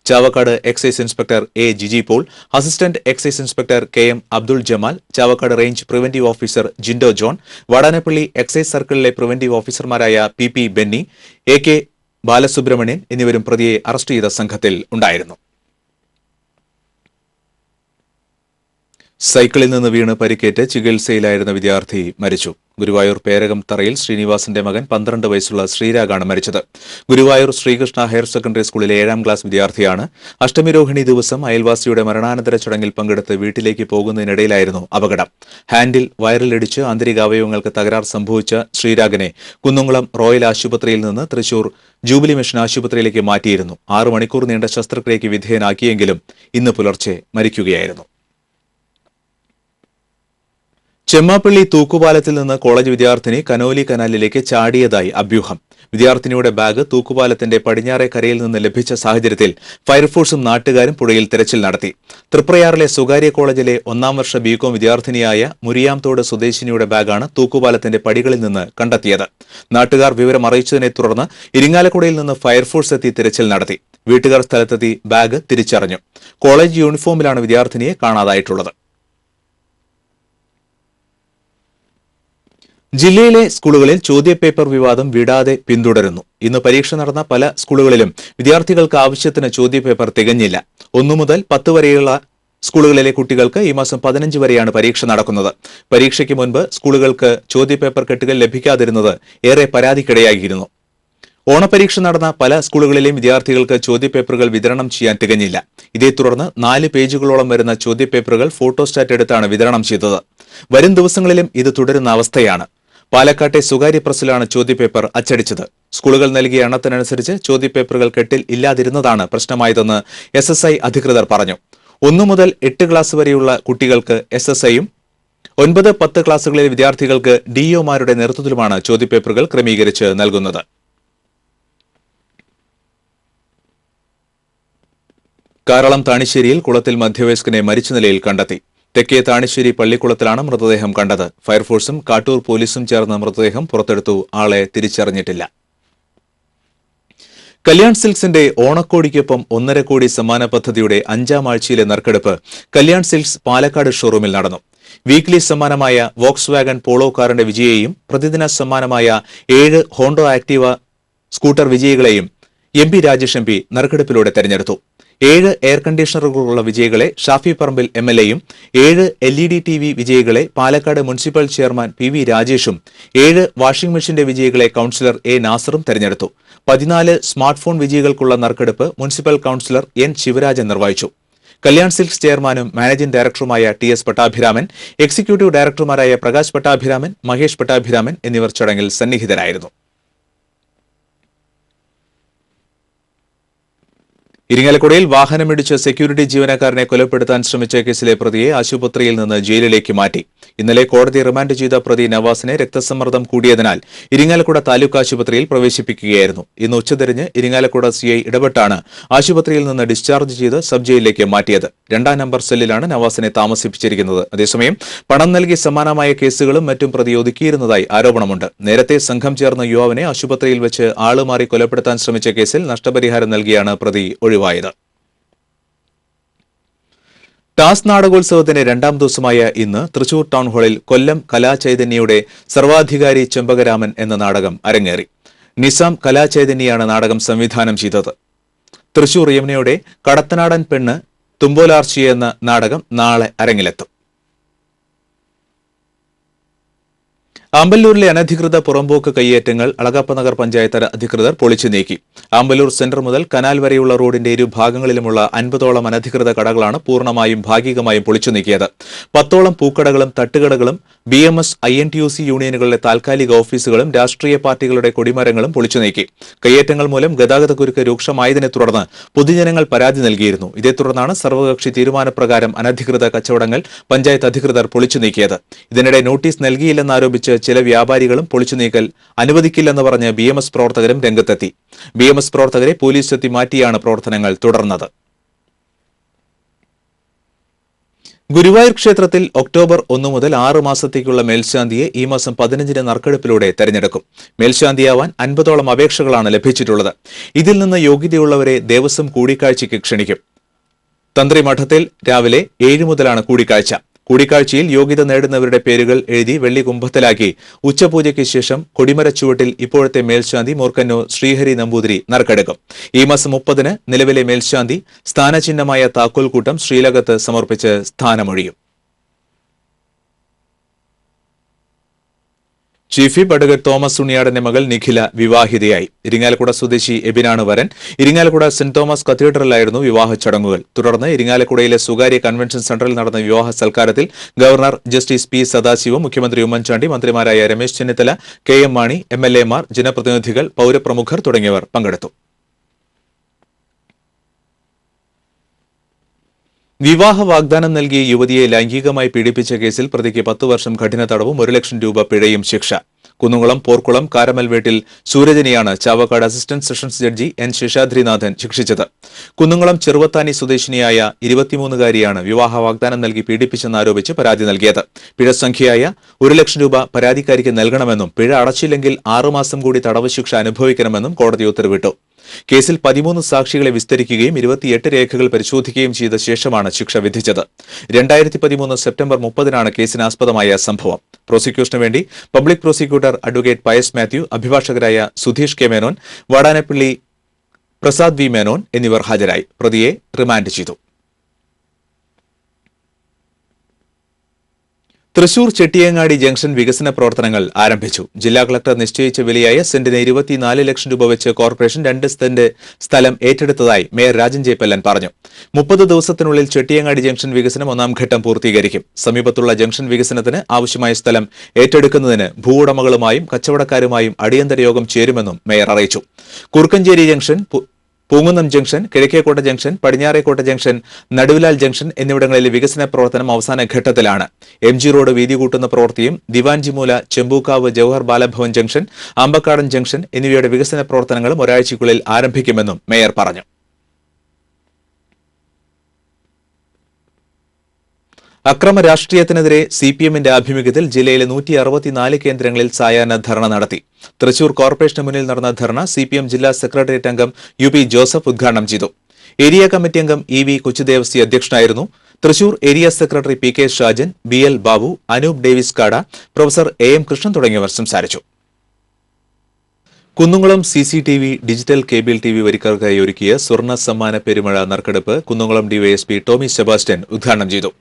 Chavakkad excise inspector A Jiji Paul, assistant excise inspector KM Abdul Jamal, Chavakkad range preventive officer Jindo John, Vadanappally excise സർക്കിളിലെ പ്രിവന്റീവ് ഓഫീസർമാരായ PP ബെന്നി, AK ബാലസുബ്രഹ്മണ്യൻ എന്നിവരും പ്രതിയെ അറസ്റ്റ് ചെയ്ത സംഘത്തിൽ ഉണ്ടായിരുന്നു. സൈക്കിളിൽ നിന്ന് വീണ് പരിക്കേറ്റ് ചികിത്സയിലായിരുന്ന വിദ്യാർത്ഥി മരിച്ചു. ഗുരുവായൂർ പേരകം തറയിൽ ശ്രീനിവാസന്റെ മകൻ 12 വയസ്സുള്ള ശ്രീരാഗാണ് മരിച്ചത്. ഗുരുവായൂർ ശ്രീകൃഷ്ണ ഹയർ സെക്കൻഡറി സ്കൂളിലെ 7ാം ക്ലാസ് വിദ്യാർത്ഥിയാണ്. അഷ്ടമിരോഹിണി ദിവസം അയൽവാസിയുടെ മരണാനന്തര ചടങ്ങിൽ പങ്കെടുത്ത് വീട്ടിലേക്ക് പോകുന്നതിനിടയിലായിരുന്നു അപകടം. ഹാൻഡിൽ വയറിലിടിച്ച് ആന്തരികാവയവങ്ങൾക്ക് തകരാർ സംഭവിച്ച ശ്രീരാഗനെ കുന്നംകുളം റോയൽ ആശുപത്രിയിൽ നിന്ന് തൃശൂർ ജൂബിലി മിഷൻ ആശുപത്രിയിലേക്ക് മാറ്റിയിരുന്നു. 6 മണിക്കൂർ നീണ്ട ശസ്ത്രക്രിയയ്ക്ക് വിധേയനാക്കിയെങ്കിലും ഇന്ന് പുലർച്ചെ മരിക്കുകയായിരുന്നു. ചെമ്മാപ്പള്ളി തൂക്കുപാലത്തിൽ നിന്ന് കോളേജ് വിദ്യാർത്ഥിനി കനോലി കനാലിലേക്ക് ചാടിയതായി അഭ്യൂഹം. വിദ്യാർത്ഥിനിയുടെ ബാഗ് തൂക്കുപാലത്തിന്റെ പടിഞ്ഞാറേ കരയിൽ നിന്ന് ലഭിച്ച സാഹചര്യത്തിൽ ഫയർഫോഴ്സും നാട്ടുകാരും പുഴയിൽ തെരച്ചിൽ നടത്തി. തൃപ്രയാറിലെ സ്വകാര്യ കോളേജിലെ 1ാം വർഷ BCom വിദ്യാർത്ഥിനിയായ മുരിയാംതോട് സ്വദേശിനിയുടെ ബാഗാണ് തൂക്കുപാലത്തിന്റെ പടികളിൽ നിന്ന് കണ്ടെത്തിയത്. നാട്ടുകാർ വിവരം അറിയിച്ചതിനെ തുടർന്ന് ഇരിങ്ങാലക്കുടയിൽ നിന്ന് ഫയർഫോഴ്സ് എത്തി തിരച്ചിൽ നടത്തി. വീട്ടുകാർ സ്ഥലത്തെത്തി ബാഗ് തിരിച്ചറിഞ്ഞു. കോളേജ് യൂണിഫോമിലാണ് വിദ്യാർത്ഥിനിയെ കാണാതായിട്ടുള്ളത്. ജില്ലയിലെ സ്കൂളുകളിൽ ചോദ്യപേപ്പർ വിവാദം വിടാതെ പിന്തുടരുന്നു. ഇന്ന് പരീക്ഷ നടന്ന പല സ്കൂളുകളിലും വിദ്യാർത്ഥികൾക്ക് ആവശ്യത്തിന് ചോദ്യപേപ്പർ തികഞ്ഞില്ല. 1 മുതൽ 10 വരെയുള്ള സ്കൂളുകളിലെ കുട്ടികൾക്ക് ഈ മാസം 15 വരെയാണ് പരീക്ഷ നടക്കുന്നത്. പരീക്ഷയ്ക്ക് മുൻപ് സ്കൂളുകൾക്ക് ചോദ്യപേപ്പർ കെട്ടുകൾ ലഭിക്കാതിരുന്നത് ഏറെ പരാതിക്കിടയായിരുന്നു. ഓണപരീക്ഷ നടന്ന പല സ്കൂളുകളിലെയും വിദ്യാർത്ഥികൾക്ക് ചോദ്യപേപ്പറുകൾ വിതരണം ചെയ്യാൻ തികഞ്ഞില്ല. ഇതേ തുടർന്ന് 4 പേജുകളോളം വരുന്ന ചോദ്യപേപ്പറുകൾ ഫോട്ടോസ്റ്റാറ്റ് എടുത്താണ് വിതരണം ചെയ്തത്. വരും ദിവസങ്ങളിലും ഇത് തുടരുന്ന അവസ്ഥയാണ്. പാലക്കാട്ടെ സ്വകാര്യ പ്രസിലാണ് ചോദ്യപേപ്പർ അച്ചടിച്ചത്. സ്കൂളുകൾ നൽകിയ എണ്ണത്തിനനുസരിച്ച് ചോദ്യപേപ്പറുകൾ കെട്ടിൽ ഇല്ലാതിരുന്നതാണ് പ്രശ്നമായതെന്ന് SSI അധികൃതർ പറഞ്ഞു. 1 മുതൽ 8 ക്ലാസ് വരെയുള്ള കുട്ടികൾക്ക് SSIയും 9-10 ക്ലാസുകളിലെ വിദ്യാർത്ഥികൾക്ക് DOമാരുടെ നേതൃത്വത്തിലുമാണ് ചോദ്യപേപ്പറുകൾ ക്രമീകരിച്ച് നൽകുന്നത്. കാരളം താണിശ്ശേരിയിൽ കുളത്തിൽ മധ്യവയസ്കനെ മരിച്ച നിലയിൽ കണ്ടെത്തി. തെക്കേ താണിശ്ശേരി പള്ളിക്കുളത്തിലാണ് മൃതദേഹം കണ്ടത്. ഫയർഫോഴ്സും കാട്ടൂർ പോലീസും ചേർന്ന് മൃതദേഹം പുറത്തെടുത്തു. ആളെ തിരിച്ചറിഞ്ഞിട്ടില്ല. കല്യാൺ സിൽക്സിന്റെ ഓണക്കോടിക്കൊപ്പം 1.5 കോടി സമ്മാന പദ്ധതിയുടെ 5ാം ആഴ്ചയിലെ നറുക്കെടുപ്പ് കല്യാൺ സിൽക്സ് പാലക്കാട് ഷോറൂമിൽ നടന്നു. വീക്ക്ലി സമ്മാനമായ വോക്സ് വാഗൺ പോളോ കാറിന്റെ വിജയിയെയും പ്രതിദിന സമ്മാനമായ 7 ഹോണ്ടോ ആക്ടീവ സ്കൂട്ടർ വിജയികളെയും MP രാജേഷ് MP നറുക്കെടുപ്പിലൂടെ തെരഞ്ഞെടുത്തു. 7 എയർ കണ്ടീഷണറുകളുള്ള വിജയികളെ ഷാഫി പറമ്പിൽ MLAയും 7 LED TV വിജയികളെ Palakkad municipal chairman PV രാജേഷും 7 washing മെഷീന്റെ വിജയികളെ കൌൺസിലർ A നാസറും തെരഞ്ഞെടുത്തു. 14 സ്മാർട്ട് ഫോൺ വിജയികൾക്കുള്ള നറുക്കെടുപ്പ് മുനിസിപ്പൽ കൌൺസിലർ N ശിവരാജൻ നിർവഹിച്ചു. കല്യാൺ സിൽക്സ് ചെയർമാനും മാനേജിംഗ് ഡയറക്ടറുമായ TS പട്ടാഭിരാമൻ, എക്സിക്യൂട്ടീവ് ഡയറക്ടർമാരായ പ്രകാശ് പട്ടാഭിരാമൻ, മഹേഷ് പട്ടാഭിരാമൻ എന്നിവർ ചടങ്ങിൽ സന്നിഹിതരായിരുന്നു. ഇരിങ്ങാലക്കുടയിൽ വാഹനമിടിച്ച് സെക്യൂരിറ്റി ജീവനക്കാരനെ കൊലപ്പെടുത്താൻ ശ്രമിച്ച കേസിലെ പ്രതിയെ ആശുപത്രിയിൽ നിന്ന് ജയിലിലേക്ക് മാറ്റി. ഇന്നലെ കോടതി റിമാൻഡ് ചെയ്ത പ്രതി നവാസിനെ രക്തസമ്മർദ്ദം കൂടിയതിനാൽ ഇരിങ്ങാലക്കുട താലൂക്ക് ആശുപത്രിയിൽ പ്രവേശിപ്പിക്കുകയായിരുന്നു. ഇന്ന് ഉച്ചതിരിഞ്ഞ് ഇരിങ്ങാലക്കുട CI ഇടപെട്ടാണ് ആശുപത്രിയിൽ നിന്ന് ഡിസ്ചാർജ് ചെയ്ത് സബ് ജയിലിലേക്ക് മാറ്റിയത്. 2ാം നമ്പർ സെല്ലിലാണ് നവാസിനെ താമസിപ്പിച്ചിരിക്കുന്നത്. അതേസമയം പണം നൽകി സമാനമായ കേസുകളും മറ്റും പ്രതി ഒതുക്കിയിരുന്നതായി ആരോപണമുണ്ട്. നേരത്തെ സംഘം ചേർന്ന യുവാവിനെ ആശുപത്രിയിൽ വെച്ച് ആളുമാറി കൊലപ്പെടുത്താൻ ശ്രമിച്ച കേസിൽ നഷ്ടപരിഹാരം നൽകിയാണ് പ്രതി ഒഴിവായത്. ടാസ് നാടകോത്സവത്തിന്റെ 2ാം ദിവസമായ ഇന്ന് തൃശൂർ ടൗൺ ഹാളിൽ കൊല്ലം കലാചൈതന്യയുടെ സർവാധികാരി ചെമ്പകരാമൻ എന്ന നാടകം അരങ്ങേറി. നിസാം കലാചൈതന്യയാണ് നാടകം സംവിധാനം ചെയ്തത്. തൃശൂർ യമുനയുടെ കടത്തനാടൻ പെണ്ണ് തുമ്പോലാർച്ചി എന്ന നാടകം നാളെ അരങ്ങിലെത്തും. ആമ്പല്ലൂരിലെ അനധികൃത പുറമ്പോക്ക് കയ്യേറ്റങ്ങൾ അളഗപ്പനഗർ പഞ്ചായത്ത് അധികൃതർ പൊളിച്ചു നീക്കി. ആമ്പല്ലൂർ സെന്റർ മുതൽ കനാൽ വരെയുള്ള റോഡിന്റെ ഇരുഭാഗങ്ങളിലുമുള്ള 50ഓളം അനധികൃത കടകളാണ് പൂർണ്ണമായും ഭാഗികമായും പൊളിച്ചു നീക്കിയത്. 10ഓളം പൂക്കടകളും തട്ടുകടകളും BMS INTUC യൂണിയനുകളുടെ താൽക്കാലിക ഓഫീസുകളും രാഷ്ട്രീയ പാർട്ടികളുടെ കൊടിമരങ്ങളും പൊളിച്ചു നീക്കി. കയ്യേറ്റങ്ങൾ മൂലം ഗതാഗതക്കുരുക്ക് രൂക്ഷമായതിനെ തുടർന്ന് പൊതുജനങ്ങൾ പരാതി നൽകിയിരുന്നു. ഇതേ തുടർന്നാണ് സർവകക്ഷി തീരുമാനപ്രകാരം അനധികൃത കച്ചവടങ്ങൾ പഞ്ചായത്ത് അധികൃതർ പൊളിച്ചു നീക്കിയത്. ഇതിനിടെ നോട്ടീസ് നൽകിയില്ലെന്നാരോപിച്ച് ചില വ്യാപാരികളും പൊളിച്ചു നീക്കൽ അനുവദിക്കില്ലെന്ന് പറഞ്ഞ് BMS പ്രവർത്തകരും രംഗത്തെത്തി. BMS പ്രവർത്തകരെ പോലീസ് എത്തി മാറ്റിയാണ് പ്രവർത്തനങ്ങൾ തുടർന്നത്. ഗുരുവായൂർ ക്ഷേത്രത്തിൽ ഒക്ടോബർ 1 മുതൽ 6 മാസത്തേക്കുള്ള മേൽശാന്തിയെ ഈ മാസം 15-ന് നറുക്കെടുപ്പിലൂടെ തെരഞ്ഞെടുക്കും. മേൽശാന്തിയാവാൻ 50ഓളം അപേക്ഷകളാണ് ലഭിച്ചിട്ടുള്ളത്. ഇതിൽ നിന്ന് യോഗ്യതയുള്ളവരെ ദേവസ്വം കൂടിക്കാഴ്ചയ്ക്ക് ക്ഷണിക്കും. തന്ത്രി മഠത്തിൽ രാവിലെ 7 മുതലാണ് കൂടിക്കാഴ്ച. കൂടിക്കാഴ്ചയിൽ യോഗ്യത നേടുന്നവരുടെ പേരുകൾ എഴുതി വെള്ളി കുംഭത്തിലാക്കി ഉച്ചപൂജയ്ക്ക് ശേഷം കൊടിമരച്ചുവട്ടിൽ ഇപ്പോഴത്തെ മേൽശാന്തി മൂർക്കന്നൂർ ശ്രീഹരി നമ്പൂതിരി നറുക്കെടുക്കും. ഈ മാസം 30-ന് നിലവിലെ മേൽശാന്തി സ്ഥാനചിഹ്നമായ താക്കോൽക്കൂട്ടം ശ്രീലകത്ത് സമർപ്പിച്ച് സ്ഥാനമൊഴിയും. ചീഫ് വിപ്പ് അഡ്വക്കേറ്റ് തോമസ് ഉണ്ണിയാടന്റെ മകൾ നിഖില വിവാഹിതയായി. ഇരിങ്ങാലക്കുട സ്വദേശി എബിനാണ് വരൻ. ഇരിങ്ങാലക്കുട സെന്റ് തോമസ് കത്തീഡ്രലിലായിരുന്നു വിവാഹ ചടങ്ങുകൾ. തുടർന്ന് ഇരിങ്ങാലക്കുടയിലെ സ്വകാര്യ കൺവെൻഷൻ സെന്ററിൽ നടന്ന വിവാഹ സൽക്കാരത്തിൽ ഗവർണർ ജസ്റ്റിസ് P സദാശിവം, മുഖ്യമന്ത്രി ഉമ്മൻചാണ്ടി, മന്ത്രിമാരായ രമേശ് ചെന്നിത്തല, KM മാണി, MLAമാർ, ജനപ്രതിനിധികൾ, പൌരപ്രമുഖർ തുടങ്ങിയവർ പങ്കെടുത്തു. വിവാഹ വാഗ്ദാനം നൽകി യുവതിയെ ലൈംഗികമായി പീഡിപ്പിച്ച കേസിൽ പ്രതിക്ക് 10 വർഷം കഠിന തടവും 1 ലക്ഷം രൂപ പിഴയും ശിക്ഷ. കുന്നുകുളം പോർക്കുളം കാരമൽ വീട്ടിൽ സൂരജിനെയാണ് Chavakkad assistant sessions judge N Seshadrinathan ശിക്ഷിച്ചത്. കുന്നുകുളം ചെറുവത്താനി സ്വദേശിനിയായ 23-കാരിയാണ് വിവാഹ വാഗ്ദാനം നൽകി പീഡിപ്പിച്ചെന്നാരോപിച്ച് പരാതി നൽകിയത്. പിഴ സംഖ്യയായ 1 ലക്ഷം രൂപ പരാതിക്കാരിക്ക് നൽകണമെന്നും പിഴ അടച്ചില്ലെങ്കിൽ 6 മാസം കൂടി തടവ് ശിക്ഷ അനുഭവിക്കണമെന്നും കോടതി ഉത്തരവിട്ടു. കേസിൽ 13 സാക്ഷികളെ വിസ്തരിക്കുകയും 28 രേഖകൾ പരിശോധിക്കുകയും ചെയ്ത ശേഷമാണ് ശിക്ഷ വിധിച്ചത്. 2013 സെപ്റ്റംബർ 30-നാണ് കേസിനാസ്പദമായ സംഭവം. പ്രോസിക്യൂഷനു വേണ്ടി public prosecutor advocate Pius Mathew, അഭിഭാഷകരായ സുധീഷ് K മേനോൻ, വാടാനപ്പള്ളി പ്രസാദ് V മേനോൻ എന്നിവർ ഹാജരായി. പ്രതിയെ റിമാൻഡ് ചെയ്തു. തൃശൂർ ചെട്ടിയങ്ങാടി ജംഗ്ഷൻ വികസന പ്രവർത്തനങ്ങൾ ആരംഭിച്ചു. ജില്ലാ കളക്ടർ നിശ്ചയിച്ച വിലയായ സെന്റിന് 24 ലക്ഷം രൂപ വെച്ച് കോർപ്പറേഷൻ 2 സെന്റ് സ്ഥലം ഏറ്റെടുത്തതായി മേയർ രാജൻ ജെ പല്ലൻ പറഞ്ഞു. 30 ദിവസത്തിനുള്ളിൽ ചെട്ടിയങ്ങാടി ജംഗ്ഷൻ വികസനം 1ാം ഘട്ടം പൂർത്തീകരിക്കും. സമീപത്തുള്ള ജംഗ്ഷൻ വികസനത്തിന് ആവശ്യമായ സ്ഥലം ഏറ്റെടുക്കുന്നതിന് ഭൂവുടമകളുമായും കച്ചവടക്കാരുമായും അടിയന്തര യോഗം ചേരുമെന്നും മേയർ അറിയിച്ചു. Kurukkancheri junction, Poonkunnam junction, Kizhakkekotta junction, Padinjarekotta junction, Naduvilal junction എന്നിവിടങ്ങളിലെ വികസന പ്രവർത്തനം അവസാന ഘട്ടത്തിലാണ്. MG റോഡ് വീതി കൂട്ടുന്ന പ്രവൃത്തിയും ദിവാൻജിമൂല, ചെമ്പൂക്കാവ്, ജവഹർ ബാലഭവൻ ജംഗ്ഷൻ, അമ്പക്കാടൻ ജംഗ്ഷൻ എന്നിവയുടെ വികസന പ്രവർത്തനങ്ങളും ഒരാഴ്ചയ്ക്കുള്ളിൽ ആരംഭിക്കുമെന്നും മേയർ പറഞ്ഞു. അക്രമ രാഷ്ട്രീയത്തിനെതിരെ CPM-ന്റെ ആഭിമുഖ്യത്തിൽ ജില്ലയിലെ 164 കേന്ദ്രങ്ങളിൽ സായാഹ്ന ധർണ നടത്തി. തൃശൂർ കോർപ്പറേഷന് മുന്നിൽ നടന്ന ധർണ CPM ജില്ലാ സെക്രട്ടേറിയറ്റ് അംഗം UP ജോസഫ് ഉദ്ഘാടനം ചെയ്തു. ഏരിയ കമ്മിറ്റി അംഗം EV കൊച്ചുദേവസി അധ്യക്ഷനായിരുന്നു. Thrissur area secretary PK Shajan, BL Babu, Anoop Davis കാട, പ്രൊഫസർ AM കൃഷ്ണൻ തുടങ്ങിയവർ സംസാരിച്ചു. Kunnamkulam CCTV digital cable TV വരിക്കാർക്കായി ഒരുക്കിയ സ്വർണ്ണ സമ്മാന പെരുമഴ നറുക്കെടുപ്പ് കുന്നുംകുളം DYSP ടോമി സെബാസ്റ്റ്യൻ ഉദ്ഘാടനം ചെയ്തു.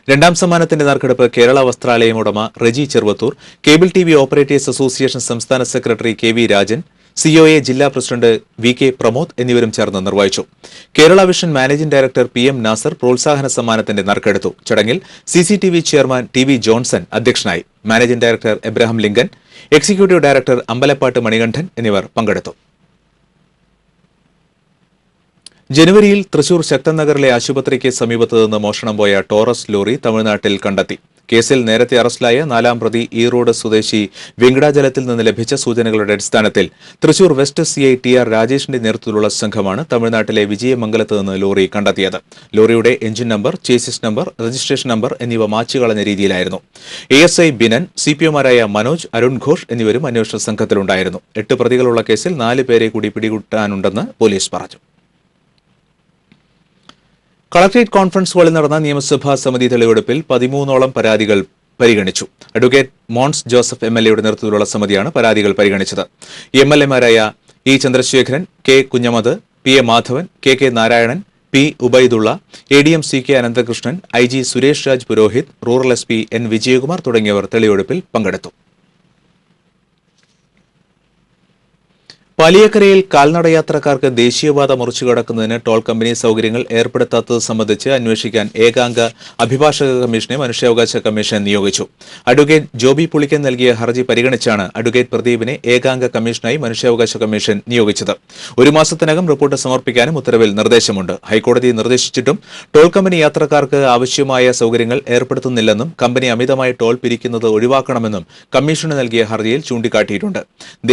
2ാം സമ്മാനത്തിന്റെ നറുക്കെടുപ്പ് കേരള വസ്ത്രാലയം ഉടമ Reji Cheruvathur, cable TV operators association സംസ്ഥാന സെക്രട്ടറി KV രാജൻ, COA ജില്ലാ പ്രസിഡന്റ് VK പ്രമോദ് എന്നിവരും ചേർന്ന് നിർവഹിച്ചു. Kerala vision managing director PM Nasar പ്രോത്സാഹന സമ്മാനത്തിന്റെ നറുക്കെടുത്തു. ചടങ്ങിൽ CCTV ചെയർമാൻ TV ജോൺസൺ അധ്യക്ഷനായി. Managing director Abraham Lincoln, executive director Ambalappattu Manikandan എന്നിവർ പങ്കെടുത്തു. ജനുവരിയിൽ തൃശൂർ ശക്തൻ നഗറിലെ ആശുപത്രിക്ക് സമീപത്ത് നിന്ന് മോഷണം പോയ ടോറസ് ലോറി തമിഴ്നാട്ടിൽ കണ്ടെത്തി. കേസിൽ നേരത്തെ അറസ്റ്റിലായ 4ാം പ്രതി ഈറോഡ് സ്വദേശി വെങ്കടാചലത്തിൽ നിന്ന് ലഭിച്ച സൂചനകളുടെ അടിസ്ഥാനത്തിൽ തൃശൂർ വെസ്റ്റ് CI TR രാജേഷിന്റെ നേതൃത്വത്തിലുള്ള സംഘമാണ് തമിഴ്നാട്ടിലെ വിജയമംഗലത്ത് നിന്ന് ലോറി കണ്ടെത്തിയത്. ലോറിയുടെ engine number, chassis number, registration number എന്നിവ മാച്ചുകളഞ്ഞ രീതിയിലായിരുന്നു. ASI ബിനൻ, CPOമാരായ മനോജ്, അരുൺ ഘോഷ് എന്നിവരും അന്വേഷണ സംഘത്തിലുണ്ടായിരുന്നു. 8 പ്രതികളുള്ള കേസിൽ 4 പേരെ കൂടി പിടികൂട്ടാനുണ്ടെന്ന് പോലീസ് പറഞ്ഞു. കളക്ടറേറ്റ് കോൺഫറൻസ് ഹാളിൽ നടന്ന നിയമസഭാ സമിതി തെളിവെടുപ്പിൽ 13ഓളം പരാതികൾ പരിഗണിച്ചു. അഡ്വക്കേറ്റ് മോൻസ് ജോസഫ് MLA യുടെ നേതൃത്വത്തിലുള്ള സമിതിയാണ് പരാതികൾ പരിഗണിച്ചത്. MLA-മാരായ E Chandrasekharan, K Kunhammad, PA Madhavan, KK Narayanan, P Ubaidullah, ADM CK Ananthakrishnan, IG Suresh Raj Purohit, rural SP N Vijayakumar തുടങ്ങിയവർ തെളിവെടുപ്പിൽ പങ്കെടുത്തു. പാലിയക്കരയിൽ കാൽനടയാത്രക്കാർക്ക് ദേശീയപാത മുറിച്ചുകടക്കുന്നതിന് ടോൾ കമ്പനി സൌകര്യങ്ങൾ ഏർപ്പെടുത്താത്തത് സംബന്ധിച്ച് അന്വേഷിക്കാൻ ഏകാംഗ അഭിഭാഷക കമ്മീഷനെ മനുഷ്യാവകാശ കമ്മീഷൻ നിയോഗിച്ചു. അഡ്വക്കേറ്റ് ജോബി പുളിക്കൻ നൽകിയ ഹർജി പരിഗണിച്ചാണ് അഡ്വക്കേറ്റ് പ്രദീപിനെ ഏകാംഗ കമ്മീഷനായി മനുഷ്യാവകാശ കമ്മീഷൻ നിയോഗിച്ചത്. 1 മാസത്തിനകം റിപ്പോർട്ട് സമർപ്പിക്കാനും ഉത്തരവിൽ നിർദ്ദേശമുണ്ട്. ഹൈക്കോടതി നിർദ്ദേശിച്ചിട്ടും ടോൾ കമ്പനി യാത്രക്കാർക്ക് ആവശ്യമായ സൌകര്യങ്ങൾ ഏർപ്പെടുത്തുന്നില്ലെന്നും കമ്പനി അമിതമായി ടോൾ പിരിക്കുന്നത് ഒഴിവാക്കണമെന്നും കമ്മീഷന് നൽകിയ ഹർജിയിൽ ചൂണ്ടിക്കാട്ടിയിട്ടുണ്ട്.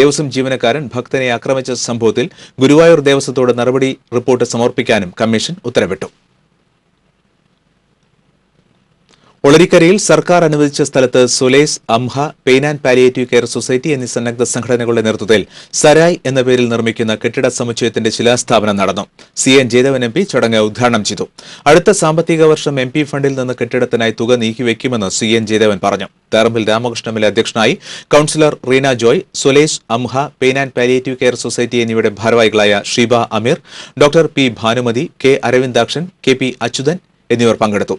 ദേവസ്വം ജീവനക്കാരൻ ഭക്തനെ ആക്രമിച്ച സംഭവത്തിൽ ഗുരുവായൂർ ദേവസ്വത്തോട് നടപടി റിപ്പോർട്ട് സമർപ്പിക്കാനും കമ്മീഷൻ ഉത്തരവിട്ടു. ഒളരിക്കരയിൽ സർക്കാർ അനുവദിച്ച സ്ഥലത്ത് Solace, Amha, pain and palliative care society എന്നീ സന്നദ്ധ സംഘടനകളുടെ നേതൃത്വത്തിൽ സരായ് എന്ന പേരിൽ നിർമ്മിക്കുന്ന കെട്ടിട സമുച്ചയത്തിന്റെ ശിലാസ്ഥാപനം നടന്നു. CN ജയദേവൻ MP ചടങ്ങ് ഉദ്ഘാടനം ചെയ്തു. അടുത്ത സാമ്പത്തിക വർഷം MP ഫണ്ടിൽ നിന്ന് കെട്ടിടത്തിനായി തുക നീക്കിവെക്കുമെന്ന് CN ജയദേവൻ പറഞ്ഞു. തേറമ്പിൽ രാമകൃഷ്ണൻ MLA അധ്യക്ഷനായി. Councillor Reena Joy, Solace, Amha, pain and palliative care society എന്നിവയുടെ ഭാരവാഹികളായ Sheeba Ameer, doctor P Bhanumathi, K Aravindakshan, KP Achuthan എന്നിവർ പങ്കെടുത്തു.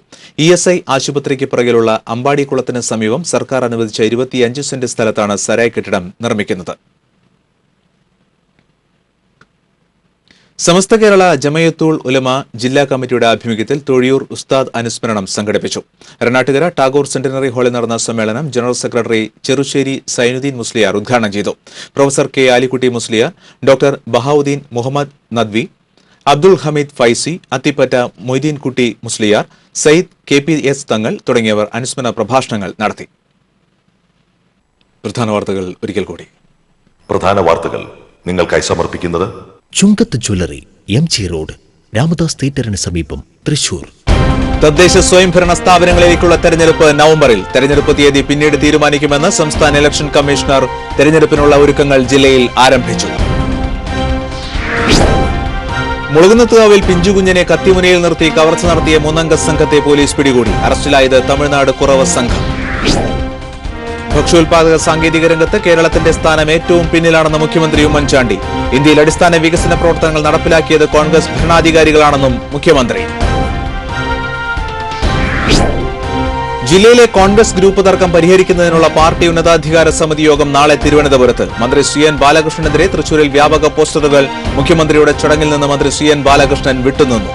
ESI ആശുപത്രിക്ക് പുറകിലുള്ള അമ്പാടിക്കുളത്തിന് സമീപം സർക്കാർ അനുവദിച്ച 25 സെന്റ് സ്ഥലത്താണ് സരായ് കെട്ടിടം നിർമ്മിക്കുന്നത്. സമസ്ത കേരള ജമയത്തുൽ ഉലമ ജില്ലാ കമ്മിറ്റിയുടെ ആഭിമുഖ്യത്തിൽ തൊഴിയൂർ ഉസ്താദ് അനുസ്മരണം സംഘടിപ്പിച്ചു. എറണാട്ടുകര ടാഗോർ സെന്റിനറി ഹാളിൽ നടന്ന സമ്മേളനം ജനറൽ സെക്രട്ടറി ചെറുശ്ശേരി സൈനുദ്ദീൻ മുസ്ലിയാർ ഉദ്ഘാടനം ചെയ്തു. Professor K Alikutty Musliyar, doctor Bahauddin Muhammad Nadvi, Abdul Hameed Faizy, Athippatta Moideenkutty Musliyar, Sayyid KPS Thangal തുടങ്ങിയവർ അനുസ്മരണ പ്രഭാഷണങ്ങൾ നടത്തി. പ്രധാന വാർത്തകൾ ഒരിക്കൽ കൂടി. പ്രധാന വാർത്തകൾ നിങ്ങൾക്കായി സമർപ്പിക്കുന്നത് ചുങ്കത്ത് ജ്വല്ലറി, MG റോഡ്, രാമദാസ് തിയേറ്ററിന് സമീപം, തൃശൂർ. തദ്ദേശ സ്വയംഭരണ സ്ഥാപനങ്ങളിലേക്കുള്ള തെരഞ്ഞെടുപ്പ് നവംബറിൽ. തെരഞ്ഞെടുപ്പ് തീയതി പിന്നീട് തീരുമാനിക്കുമെന്ന് സംസ്ഥാന ഇലക്ഷൻ കമ്മീഷണർ. തെരഞ്ഞെടുപ്പിനുള്ള ഒരുക്കങ്ങൾ ജില്ലയിൽ ആരംഭിച്ചു. മുളകുന്നത്തുകാവിൽ പിഞ്ചുകുഞ്ഞിനെ കത്തിമുനയിൽ നിർത്തി കവർച്ച നടത്തിയ 3-അംഗ സംഘത്തെ പോലീസ് പിടികൂടി. അറസ്റ്റിലായത് തമിഴ്നാട് കുറവ സംഘം. ഭക്ഷ്യോൽപാദക സാങ്കേതിക രംഗത്ത് കേരളത്തിന്റെ സ്ഥാനം ഏറ്റവും പിന്നിലാണെന്ന് മുഖ്യമന്ത്രി ഉമ്മൻചാണ്ടി. ഇന്ത്യയിൽ അടിസ്ഥാന വികസന പ്രവർത്തനങ്ങൾ നടപ്പിലാക്കിയത് കോൺഗ്രസ് ഭരണാധികാരികളാണെന്നും മുഖ്യമന്ത്രി. ജില്ലയിലെ കോൺഗ്രസ് ഗ്രൂപ്പ് തർക്കം പരിഹരിക്കുന്നതിനുള്ള പാർട്ടി ഉന്നതാധികാര സമിതി യോഗം നാളെ തിരുവനന്തപുരത്ത്. മന്ത്രി സി എൻ ബാലകൃഷ്ണനെതിരെ തൃശൂരിൽ വ്യാപക പോസ്റ്ററുകൾ. മുഖ്യമന്ത്രിയുടെ ചടങ്ങിൽ നിന്ന് മന്ത്രി സി എൻ ബാലകൃഷ്ണൻ വിട്ടുനിന്നു.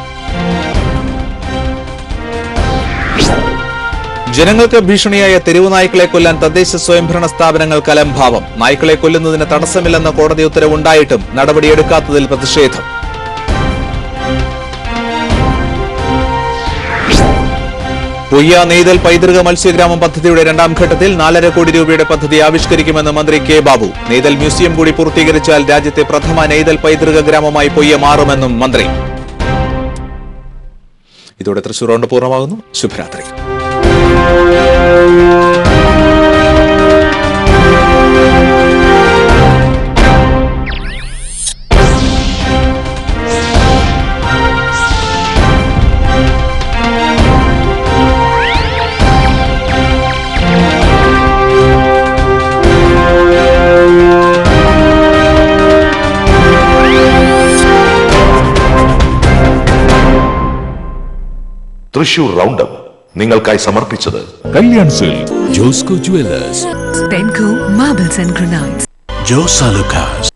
ജനങ്ങൾക്ക് ഭീഷണിയായ തെരുവു നായ്ക്കളെ കൊല്ലാൻ തദ്ദേശ സ്വയംഭരണ സ്ഥാപനങ്ങൾക്ക് അലംഭാവം. നായ്ക്കളെ കൊല്ലുന്നതിന് തടസ്സമില്ലെന്ന കോടതി ഉത്തരവുണ്ടായിട്ടും നടപടിയെടുക്കാത്തതിൽ പ്രതിഷേധം. പൊയ്യ നെയ്തൽ പൈതൃക മത്സ്യഗ്രാമം പദ്ധതിയുടെ രണ്ടാം ഘട്ടത്തിൽ 4.5 കോടി രൂപയുടെ പദ്ധതി ആവിഷ്കരിക്കുമെന്ന് മന്ത്രി കെ ബാബു. നെയ്തൽ മ്യൂസിയം കൂടി പൂർത്തീകരിച്ചാൽ രാജ്യത്തെ പ്രഥമ നെയ്തൽ പൈതൃക ഗ്രാമമായി പൊയ്യ മാറുമെന്നും മന്ത്രി. ഇതോടെ തൃശൂർ റൗണ്ട് പൂർണ്ണമാകുന്നു. ശുഭരാത്രി. തൃശൂർ റൗണ്ടപ്പ് നിങ്ങൾക്കായി സമർപ്പിച്ചത് Kalyan silk, Josco jewellers, Penco Marbles and Granites. Jose Alukkas.